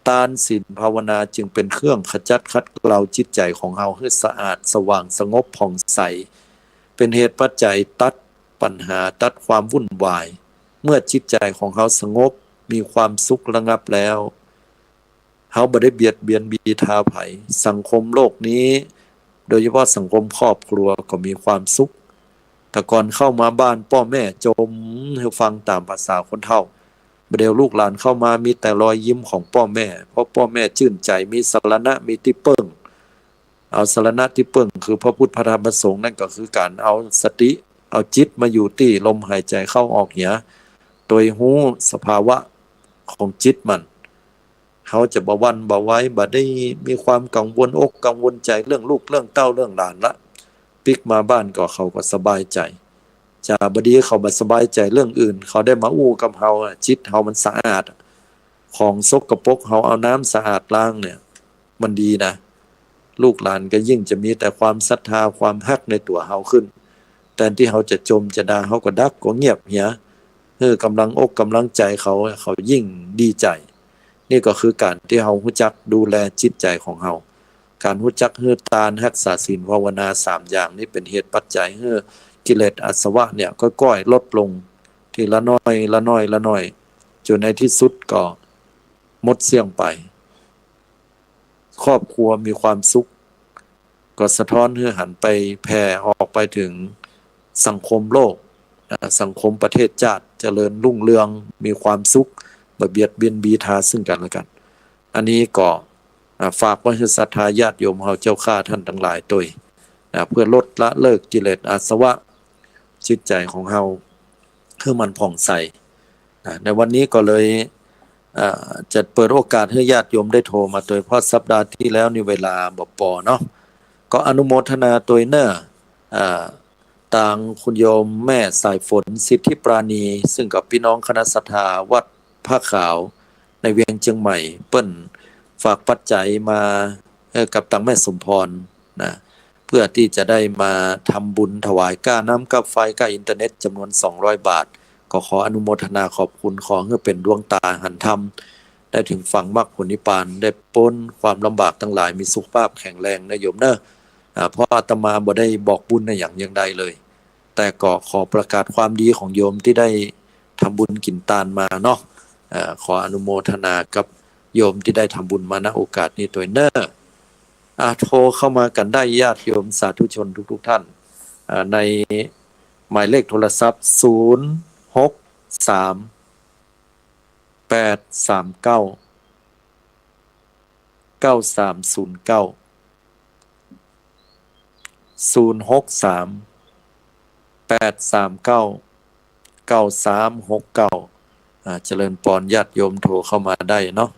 ทานศีลภาวนาจึงเป็นเครื่องขจัดขัดเกลาจิตใจของเฮาให้สะอาดสว่างสงบผ่องใสเป็นเหตุปัจจัยตัดปัญหาตัดความวุ่นวายเมื่อจิตใจของเฮาสงบมีความสุขระงับแล้วเฮาบ่ได้เบียดเบียนบีทาไผสังคมโลกนี้โดยเฉพาะสังคมครอบครัวก็มีความสุขแต่ก่อนเข้ามาบ้านพ่อแม่จมให้ฟังตามภาษาคนเฒ่าเดี๋ยวลูกหลานเข้ามามีแต่รอยยิ้มของพ่อแม่เพราะพ่อแม่ชื่นใจมีสรณะมีที่เปิ้งเอาสรณะที่เปิ้งคือพระพุทธพระธรรมพระสงฆ์นั่นก็คือการเอาสติเอาจิตมาอยู่ที่ลมหายใจเข้าออกเนี่ยโดยรู้สภาวะของจิตมันเขาจะบ่วันบ่ไว้บ่ได้มีความกังวลอกกังวลใจเรื่องลูกเรื่องเต้าเรื่องหลานละปิกมาบ้านก็เขาก็สบายใจจะบดีเขาบ่สบายใจเรื่องอื่นเขาได้มาอู้กับเฮาจิตเฮามันสะอาดของสกปรกเฮาเอาน้ำสะอาดล้างเนี่ยมันดีนะลูกหลานก็ยิ่งจะมีแต่ความศรัทธาความฮักในตัวเฮาขึ้นแต่ที่เฮาจะจมจะด่าเฮาก็ดักก็เงียบเหียกำลังอกกำลังใจเขายิ่งดีใจนี่ก็คือการที่เฮารู้จักดูแลจิตใจของเฮาการรู้จักฮื้อตานรักษาศีลภาวนา3อย่างนี้เป็นเหตุปัจจัยให้กิเลสอาสวะเนี่ยค่อยๆลดลงทีละน้อยจนในที่สุดก็หมดเสี้ยงไปครอบครัวมีความสุขก็สะท้อนให้หันไปแผ่ออกไปถึงสังคมโลกสังคมประเทศชาติเจริญรุ่งเรืองมีความสุขบ่เบียดเบียนบีทาซึ่งกันและกันอันนี้ก็ฝากไว้ให้ศรัทธาญาติโยมเฮาเจ้าข้าท่านทั้งหลายตัวเพื่อลดละเลิกกิเลสอาสวะจิตใจของเฮาให้มันผ่องใสในวันนี้ก็เลยจะเปิดโอกาสให้ญาติโยมได้โทรมาโดยเพราะสัปดาห์ที่แล้วนี่เวลาบ่พอเนาะก็อนุโมทนาตัวเนอต่างคุณโยมแม่สายฝนสิทธิปราณีซึ่งกับพี่น้องคณะศรัทธาวัดผ้าขาวในเวียงเชียงใหม่เปิ้นฝากปัจจัยมากับตังแม่สมพรนะเพื่อที่จะได้มาทำบุญถวายค่าน้ำค่าไฟค่าอินเทอร์เน็ตจำนวน200 บาทก็ขออนุโมทนาขอบคุณขอให้เป็นดวงตาหันธรรมได้ถึงฝั่งมรรคผลนิพพานได้พ้นความลำบากทั้งหลายมีสุขภาพแข็งแรงนะโยมเนอะเพราะอาตมาบ่ได้บอกบุญในอย่างใดเลยแต่ก็ขอประกาศความดีของโยมที่ได้ทำบุญกินทานมาเนาะ ขออนุโมทนากับโยมที่ได้ทำบุญมาณโอกาสนี้ตัวเนอโทรเข้ามากันได้ญาติโยมสาธุชนทุกท่านในหมายเลขโทรศัพท์063 839 9369เจริญปอนญาติโยมโทรเข้ามาได้เนาะ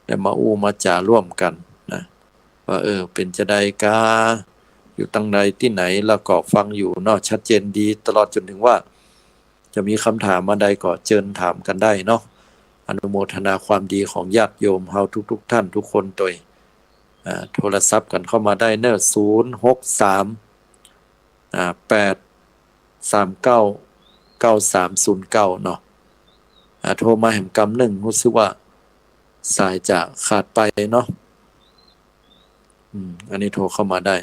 ได้มาอู้มาจ่าร่วมกันนะว่าเป็นจะได้กาอยู่ตั้งใดที่ไหนแล้วก็ฟังอยู่เนาะชัดเจนดีตลอดจนถึงว่าจะมีคำถามมาใดก็เชิญถามกันได้เนาะอนุโมทนาความดีของญาติโยมเฮาทุกท่านทุกคนตัวโทรศัพท์กันเข้ามาได้เนอะ063 839 9309เนาะโทรมาแห่งกำหนึ่งรู้สึกว่าสายจะขาดไปเนาะอันนี้โทรเข้ามาได้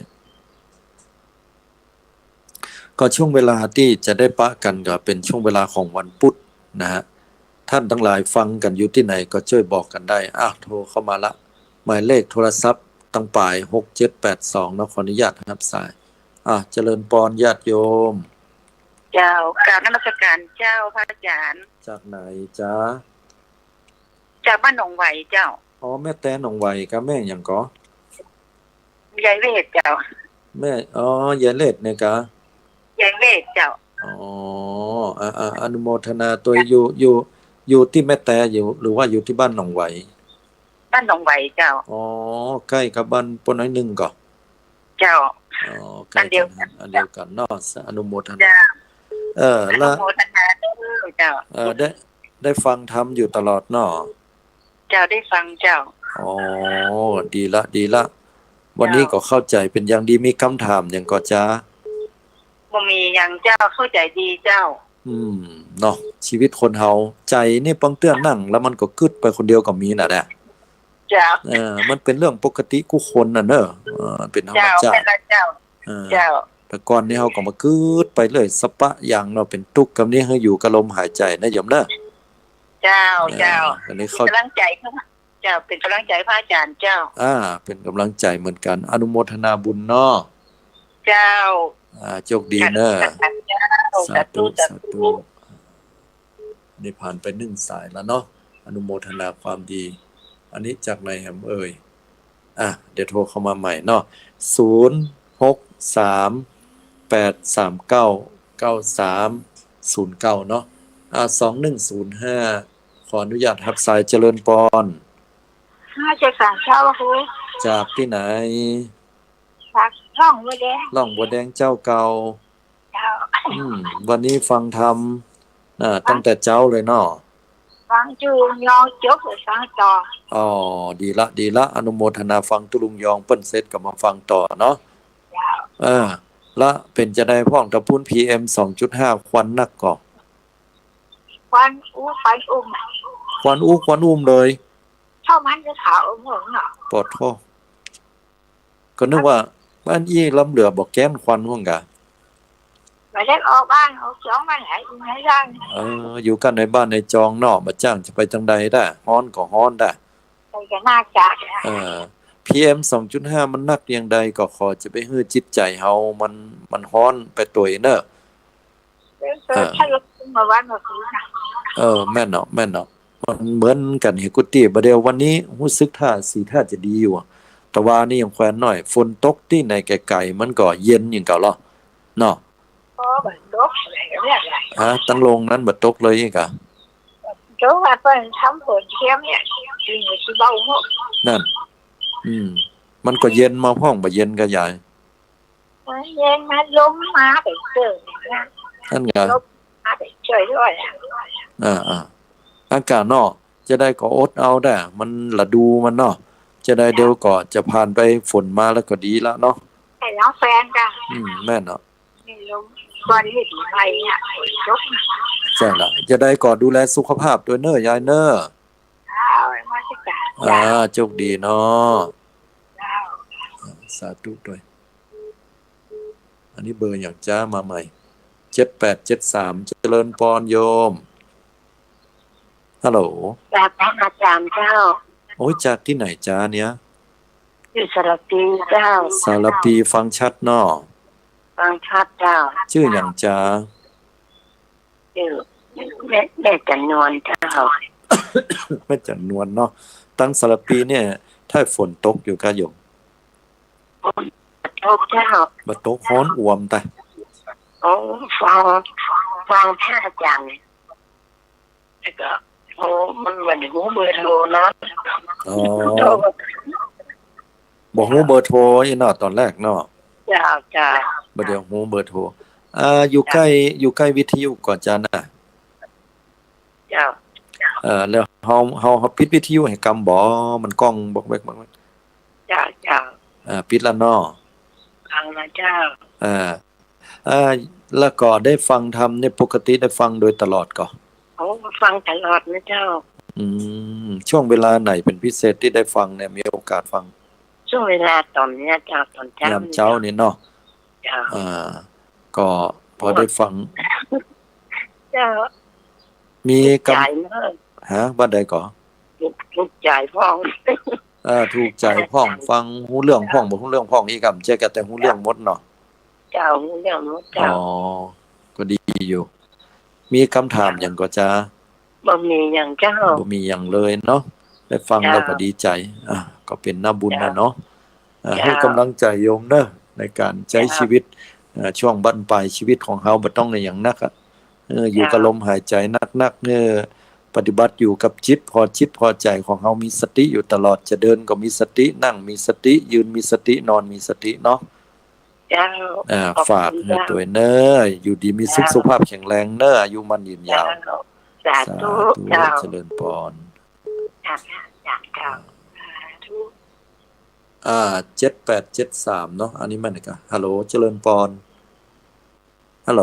ก็ช่วงเวลาที่จะได้ปะกันก็เป็นช่วงเวลาของวันพุธนะฮะท่านทั้งหลายฟังกันอยู่ที่ไหนก็ช่วยบอกกันได้โทรเข้ามาละหมายเลขโทรศัพท์ตั้งป่าย6782นะขออนุญาตรับสายเจริญปอนญาติโยมเจ้ากราบนมัสการเจ้าพระอาจารย์จากไหนจ๊ะจากบ้านหนองไหวเจ้าแม่แต่หนองไหวกับแม่หยังก็ยายเวทเจ้าแม่ยายเลดเนี่ยกะยายเวทเจ้าอนุโมทนาตัวอยู่ที่แม่แต่อยู่หรือว่าอยู่ที่บ้านหนองไหวบ้านหนองไหวเจ้าใกล้กับบ้านปนน้อยนึงก็เจ้าอันเดียวกันเนาะอนุโมทนาแล้วอนุโมทนาเจ้าได้ฟังธรรมอยู่ตลอดเนาะเจ้าได้ฟังเจ้าดีละวันนี้ก็เข้าใจเป็นอย่างดีมีคำถามอย่างก็จ้าบ่มีอย่างเจ้าเข้าใจดีเจ้าเนาะชีวิตคนเฮาใจนี่ปังเตื้อนนั่งแล้วมันก็กึดไปคนเดียวก็มีน่ะแหละเจ้ามันเป็นเรื่องปกติกูคนน่ะเนอะเป็นธรรมชาติเจ้าแต่ก่อนนี้เฮาก็มากึดไปเลยสปะอย่างเนาะเป็นทุกข์กับนี้เฮาอยู่กับลมหายใจนะโยมเด้อเจ้าอันนี้เขากำลังใจเจ้าเป็นกำลังใจพระอาจารย์เจ้าเป็นกำลังใจเหมือนกันอนุโมทนาบุญเนาะเจ้าโชคดีเนอะสาธุนี่ผ่านไป1 สายแล้วเนาะอนุโมทนาความดีอันนี้จากไหนแหมเดี๋ยวโทรเข้ามาใหม่เนาะ063 839 9309เนาะ2105ขออนุญาตรับสายเจริญปอนจากสามเช้าคือจากที่ไหนจากร่องบัวแดงเจ้าเก่าวันนี้ฟังธรรมตั้งแต่เจ้าเลยเนาะฟังจูยองจบเลยฟังต่อดีละอนุโมทนาฟังตุลุงยองเปิ้นเสร็จก็มาฟังต่อเนาะละเป็นจะได้พ้องตะพุ่น PM 2.5 ควันนักก่อควันอู้ควันอุ้มเลยเท่ามันจะขาวเหมือนเนาะปอดท่อก็นึกว่าบ้านอี้ล้ำเหลือบอกแก้นควันห่วงกะไปเล็กออกบ้านออกจองบ้านไหนได้อยู่กันในบ้านในจองนอกมาจ้างจะไปจังใดได้ฮ้อนก็ฮ้อนได้ไปกันน่าจักPM 2.5 มันนักอย่างใดก็ขอจะไปฮื้อจิตใจเฮามันฮ้อนไปตัวเนอะถ้าเรามาวันเมื่อคืนแม่นเนาะมันเหมือนกันเฮกุติบ่เดียววันนี้รู้สึกท่าจะดีอยู่แต่ว่านี่ยังแควนน้อยฝนตกที่ไหนไกลๆมันก็เย็นอย่างเก่าเนาะบ่ตกอะไรตั้งลงนั้นบ่ตกเลยอีกก็ว่าเพิ่นทำฝนเทียมเนี่ยสิเบาหมดนั่นมันก็เย็นมาพ้องบ่เย็นก็ใหญ่เย็นมาลมมาไปเจอนั่นไงลมมาไปเจอด้วยอากาศเนาะจะได้ก็อดเอาได้มันละดูมันเนาะจะได้เดี๋ยวก็จะผ่านไปฝนมาแล้วก็ดีละเนาะให้น้องแฟนกันแม่นเนาะนี่ลมก่อนที่สิไปเนี่ยยกใช่ละจะได้ก็ดูแลสุขภาพด้วยเนอะยายเนอะโชคดีเนาะสาธุด้วยอันนี้เบอร์อย่างจ้ามาใหม่7873เจริญปอนโยม ฮัลโหลจากพระอาจารย์เจ้าโอ้ยจากที่ไหนจ้าเนี่ยอยู่สระปีเจ้าสารปีฟังชัดเนาะฟังชัดเจ้าชื่ออย่างจ้าชื่อแม่จันนวลเจ้าแม่จันนวลเนาะตั้งสารปีเนี่ยถ้าฝนตกอยู่ก็อยู่ตกเจ้าบ่ตกฮ้อนอ่วมแต่โอ้ฟังพระอาจารย์แล้วก็โอ้มันวันหูเบอร์โทรเนาะอ๋อบ่ฮู้เบอร์โทรอีเนาะตอนแรกเนาะจ้าจ้าบ่เดี๋ยวฮู้เบอร์โทรอยู่ใกล้วิทยุก่อนจ้านะจ้าแล้วเฮาปิดวิทยุให้กำบ่มันก้องบอกแวกจ้าจ้าปิดแล้วเนาะฟังนะเจ้าแล้วก็ได้ฟังธรรมเนี่ยปกติได้ฟังโดยตลอดก่อโอ้ฟังตลอดนะเจ้าช่วงเวลาไหนเป็นพิเศษที่ได้ฟังเนี่ยมีโอกาสฟังช่วงเวลาตอนนี้เจ้าตอนเช้ายามเช้านี่เนาะจ้าก็พอได้ฟังเจ้ามีกำว่าใดก่อถูกใจพ้องถูกใจพ้องฟังฮู้เรื่องพ้องบ่ฮู้เรื่องพ้องอีกกำเจ๊ก็แต่ฮู้เรื่องหมดเนาะเจ้าฮู้เรื่องหมดเจ้าก็ดีอยู่มีคำถามหยังก็จะบ่มีหยังเจ้าบ่มีหยังเลยเนาะได้ฟังแล้วก็ดีใจก็เป็นหน้าบุญนะเนาะให้กำลังใจโยมเด้อในการใช้ชีวิตช่วงบั้นปลายชีวิตของเฮาบ่ต้องในหยังนักอยู่กับลมหายใจนักปฏิบัติอยู่กับจิตพอใจของเฮามีสติอยู่ตลอดจะเดินก็มีสตินั่งมีสติยืนมีสตินอนมีสติเนาะฝากตัวเน้ออยู่ดีมีสุขภาพแข็งแรงเน้ออายุมันยืนยาวสาธุเจริญพร7873เนาะอันนี้มันก็ฮัลโหลเจริญพรฮัลโหล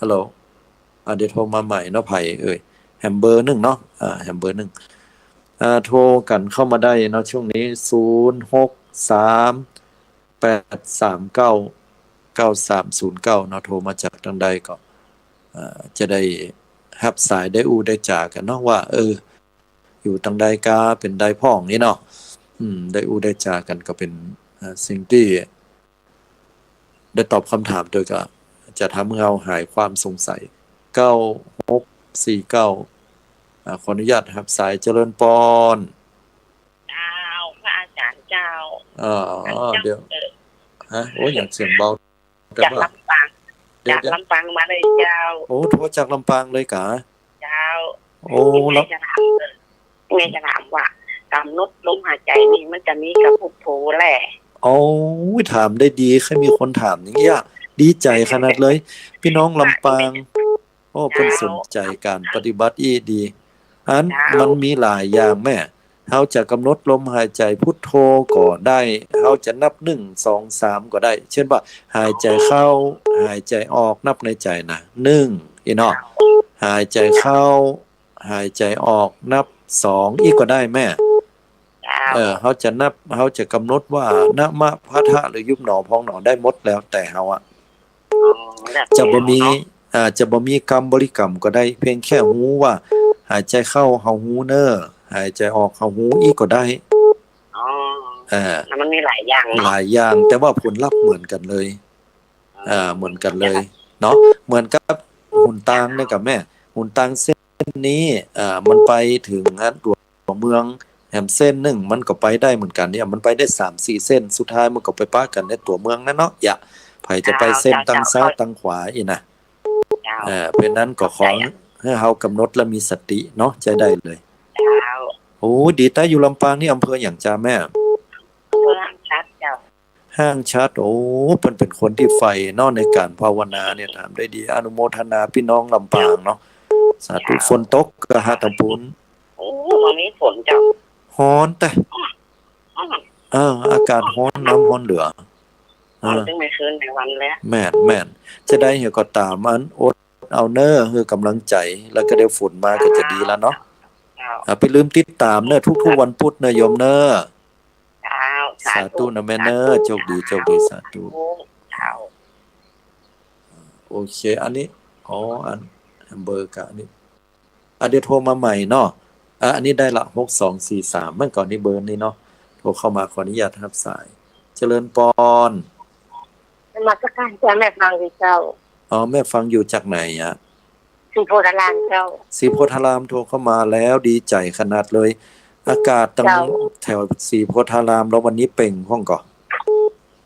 ฮัลโหลเดี๋ยวโทรมาใหม่เนาะไผแฮมเบอร์1เนาะแฮมเบอร์1โทรกันเข้ามาได้เนาะช่วงนี้063 839 9309เนาะโทรมาจากทางใดก็จะได้รับสายได้ได้จากันเนาะว่าอยู่ทางใดกาเป็นใดพ้องนี่เนาะได้ได้จากันก็เป็นสิ่งที่ได้ตอบคำถามโดยก็จะทำให้เราหายความสงสัย9649ขออนุญาตรับสายเจริญพรเจ้าพระอาจารย์เจ้าเดี๋ยวโอ้ยอย่างเสียงเบาจากลำปางมาเลยเจ้าโอ้โทรจากลำปางเลยกะเจ้าโอ้แล้วจะถามว่ากำหนดลมหายใจนี่มันจะมีกับพุทโธแหละโอ้ยถามได้ดีแค่มีคนถามอย่างเงี้ยดีใจขนาดเลยพี่น้องลำปางเพิ่นสนใจการปฏิบัติดีมันมีหลายอย่างแม่เฮาจะกำหนดลมหายใจพุทโธก็ได้เฮาจะนับ1 2 3ก็ได้เช่นว่าหายใจเข้าหายใจออกนับในใจนะ1อีเนาะหายใจเข้าหายใจออกนับ2อีกก็ได้แม่เฮาจะกำหนดว่านะมะพะทะหรือยุบหนอพองหนอได้หมดแล้วแต่เฮาจะบ่มีคำบริกรรมก็ได้เพียงแค่ฮู้ว่าหายใจเข้าเฮาฮู้เน้อหายใจออกเฮาฮู้อีกก็ได้มันมีหลายอย่างแต่ว่าผลลัพธ์เหมือนกันเลยเหมือนกันเลยเนาะเหมือนกับหุ่นตางเนี่ยกับแม่หุ่นตางเส้นนี้มันไปถึงตัวเมืองแหมเส้นนึงมันก็ไปได้เหมือนกันเนี่ยมันไปได้ 3-4 เส้นสุดท้ายมันก็ไปปะกันในตัวเมืองนั่นเนาะไผจะไปเส้นทางซ้ายทางขวาอีน่ะเพราะนั้นก็ขอให้เฮากำหนดและมีสติเนาะจะได้เลยโอ้ดีแต่อยู่ลำปางนี่อำเภอหยังจ้าแม่ห้างชัดเจ้าห้างชัดโอ้เพิ่นเป็นคนที่ใฝ่เนาะในการภาวนาเนี่ยถามได้ดีอนุโมทนาพี่น้องลำปางเนาะสาธุฝนตกกะหะตะปุนโอ้บ่มีฝนเจ้าร้อนแต่อากาศร้อนน้ำร้อนเหลือซึ่งไม่คืนในวันแล้วแม่นจะได้เฮาก็ตามมันอดเอาเน้อคือกำลังใจแล้วก็ได้ฝนมาก็จะดีแล้วเนาะไปลืมติดตามเน้อทุกๆวันพุธนะโยมเน้อสาธุนะแม่เน้อโชคดีสาธุโอเคอันนี้อันเบอร์กะนี่ เดี๋ยวโทรมาใหม่เนาะอันนี้ได้ละ6243เมื่อก่อนนี้เบอร์นี้เนาะโทรเข้ามาขออนุญาตรับสายเจริญปอนมาสักการเจ้าแม่ฟังดีเจ้าแม่ฟังอยู่จากไหนอ่ะสีโพธารามเจ้าสีโพธารามโทรเข้ามาแล้วดีใจขนาดเลย อากาศตั้งแถวสีโพธารามแล้ววันนี้เป่งห้องก่อน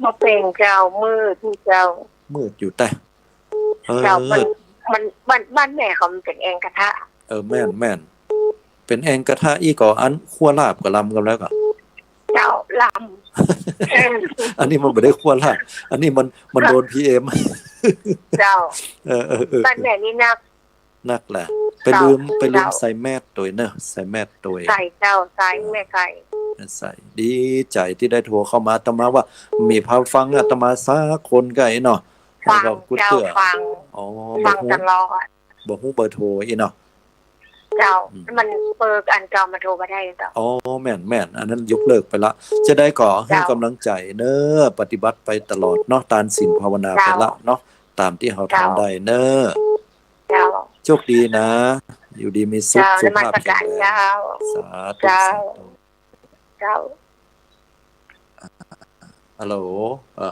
มาเป่งเจ้ามืดที่เจ้ามืดอยู่แต่เจ้ามันบ้านแม่เขาเป็นแองกระทะแม่นเป็นแองกระทะอีก่ออันคั่วลาบกับลำกันแล้วก่อนเจ้าลำอันนี้มันไม่ได้คั่วลาบอันนี้มันโดน PM เจ้าบ้านแม่นี่นักแหละไปลืมใส่แมสตัวเนอะใส่แมสตัวใส่เจ้าใส่แม่ไก่ใส่ดีใจที่ได้โทรเข้ามาอาตมาว่ามีพาฟังอาตมาสักคนก็ไอ้เนาะฟังเจ้าฟังตลอดบอกฮู้เบอร์โทรอีเนาะเจ้ามันเปิดอันเก่ามาโทรมาได้เจ้าแม่นอันนั้นยกเลิกไปละจะได้ก่อให้กำลังใจเนอะปฏิบัติไปตลอดเนาะทานศีลภาวนาไปละเนาะตามที่เราทำได้เนอะโชคดีนะอยู่ดีมีสุขสุขภาพแข็งแรงสาธุเจ้าฮัลโหล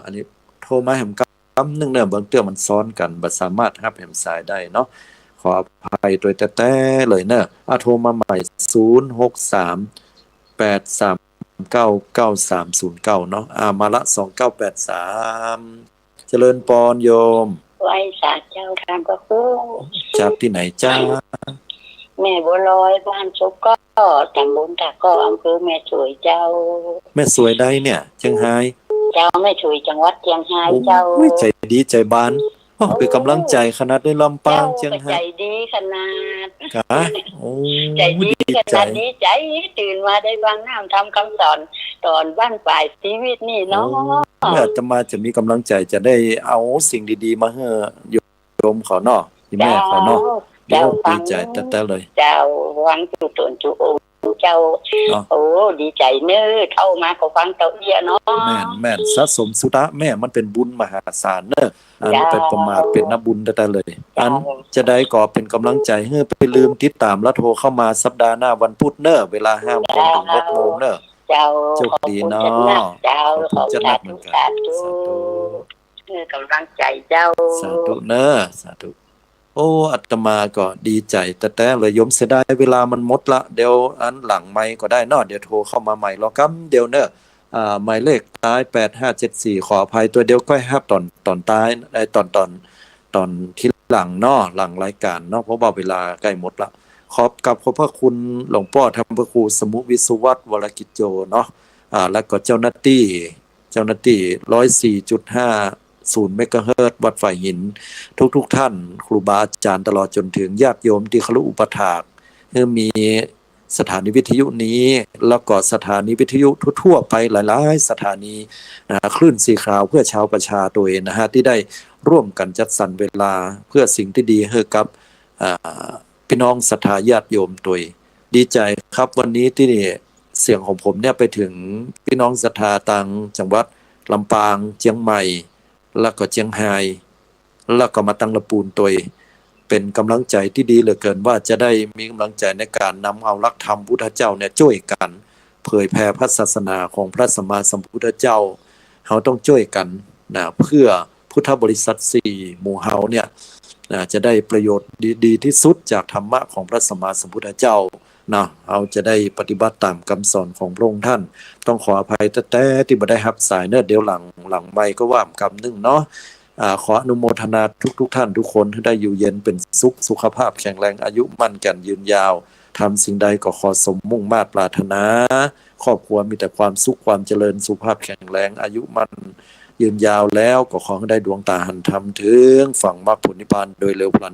อันนี้โทรมาแหมกำนึงเนี่ยบางเตื้อมันซ้อนกันบ่สามารถรับแหมสายได้เนาะขออภัยโดยแต่เลยเนอะโทรมาใหม่06383999309เนาะมาละ2983เจริญปอนโยมไว้สาเจ้าทางพระคุณจากที่ไหนจ้าแม่บัวลอยบ้านสุกก็ตำบลตะก็อำเภอแม่สวยเจ้าแม่สวยได้เนี่ยเชียงรายเจ้าแม่สวยจังหวัดเชียงรายเจ้าใจดีใจบานเป็นกำลังใจขนาดได้ลำปางเชียงรายใจดีขนาดใจดีขนาดดีใจตื่นมาได้ฟังน้ำทำคำสอนตอนบ้านปลายชีวิตนี่เนาะอาตมาจะมีกำลังใจจะได้เอาสิ่งดีๆมาให้โยมเขาเนาะที่แม่เขาเนาะเดี๋ยวดีใจแต่เลยเจ้าวังจุตนจุองเจ้าดีใจเนื้อเข้ามาก็ฟังเต้าเอี้ยเนาะแม่นสะสมสุตะแม่มันเป็นบุญมหาศาลเนอะอันเป็นประมาทเป็นนบุญแต่เลยอันจะได้ก่อเป็นกำลังใจให้ไปลืมติดตามแล้วโทรเข้ามาสัปดาห์หน้าวันพุธเนอะเวลา 5 โมงถึง 6 โมงเนอะโชคดีเนาะเจ้าขอบคุณเหมือนกันสาธุกำลังใจเจ้าสาธุเนอะสาธุอาตมาก็ดีใจแต่เลยยมเสียดายเวลามันหมดละเดี๋ยวอันหลังไมค์ก็ได้เนาะเดี๋ยวโทรเข้ามาใหม่รอกำเดี๋ยวเนอะหมายเลขท้าย8574ขออภัยตัวเดียวก็ให้ตอนท้ายตอนที่หลังเนาะหลังรายการเนาะเพราะว่าเวลาใกล้หมดละขอบพระคุณหลวงพ่อธรรมพระครูสมุวิศวัตวรกิจโจเนาะแล้วก็เจ้าหน้าที่104.5 เมกะเฮิรตซ์วัดฝ่ายหินทุกท่านครูบาอาจารย์ตลอดจนถึงญาติโยมที่เคารพอุปถากมีสถานีวิทยุนี้แล้วก็สถานีวิทยุทั่วไปหลายๆสถานีคลื่นสีขาวเพื่อชาวประชาตัวเองนะฮะที่ได้ร่วมกันจัดสรรเวลาเพื่อสิ่งที่ดีให้กับพี่น้องศรัทธาญาติโยมตัวดีใจครับวันนี้ที่เสียงของผมเนี่ยไปถึงพี่น้องศรัทธาต่างจังหวัดลำปางเชียงใหม่แล้วก็เชียงรายแล้วก็มาตั้งละปูนตัวเป็นกำลังใจที่ดีเหลือเกินว่าจะได้มีกำลังใจในการนำเอาหลักธรรมพุทธเจ้าเนี่ยช่วยกันเผยแผ่พระศาสนาของพระสัมมาสัมพุทธเจ้าเราต้องช่วยกันนะเพื่อพุทธบริษัท4หมู่เฮาเนี่ยจะได้ประโยชน์ดีที่สุดจากธรรมะของพระสัมมาสัมพุทธเจ้านะเราจะได้ปฏิบัติตามคำสอนของพระองค์ท่านต้องขออภัยแต่ที่บ่ได้รับสายเนอะเดี๋ยวหลังไม่ก็ว่ากำนึงเนาะขออนุโมทนาทุกท่านทุกคนให้ได้อยู่เย็นเป็นสุขภาพแข็งแรงอายุมั่นกันยืนยาวทำสิ่งใดก็ขอสมมุ่งมาตรปรารถนาครอบครัวมีแต่ความสุขความเจริญสุขภาพแข็งแรงอายุมั่นยืนยาวแล้วก็ขอให้ได้ดวงตาหันธรรมถึงฝั่งมรรคผลนิพพานโดยเร็วพลัน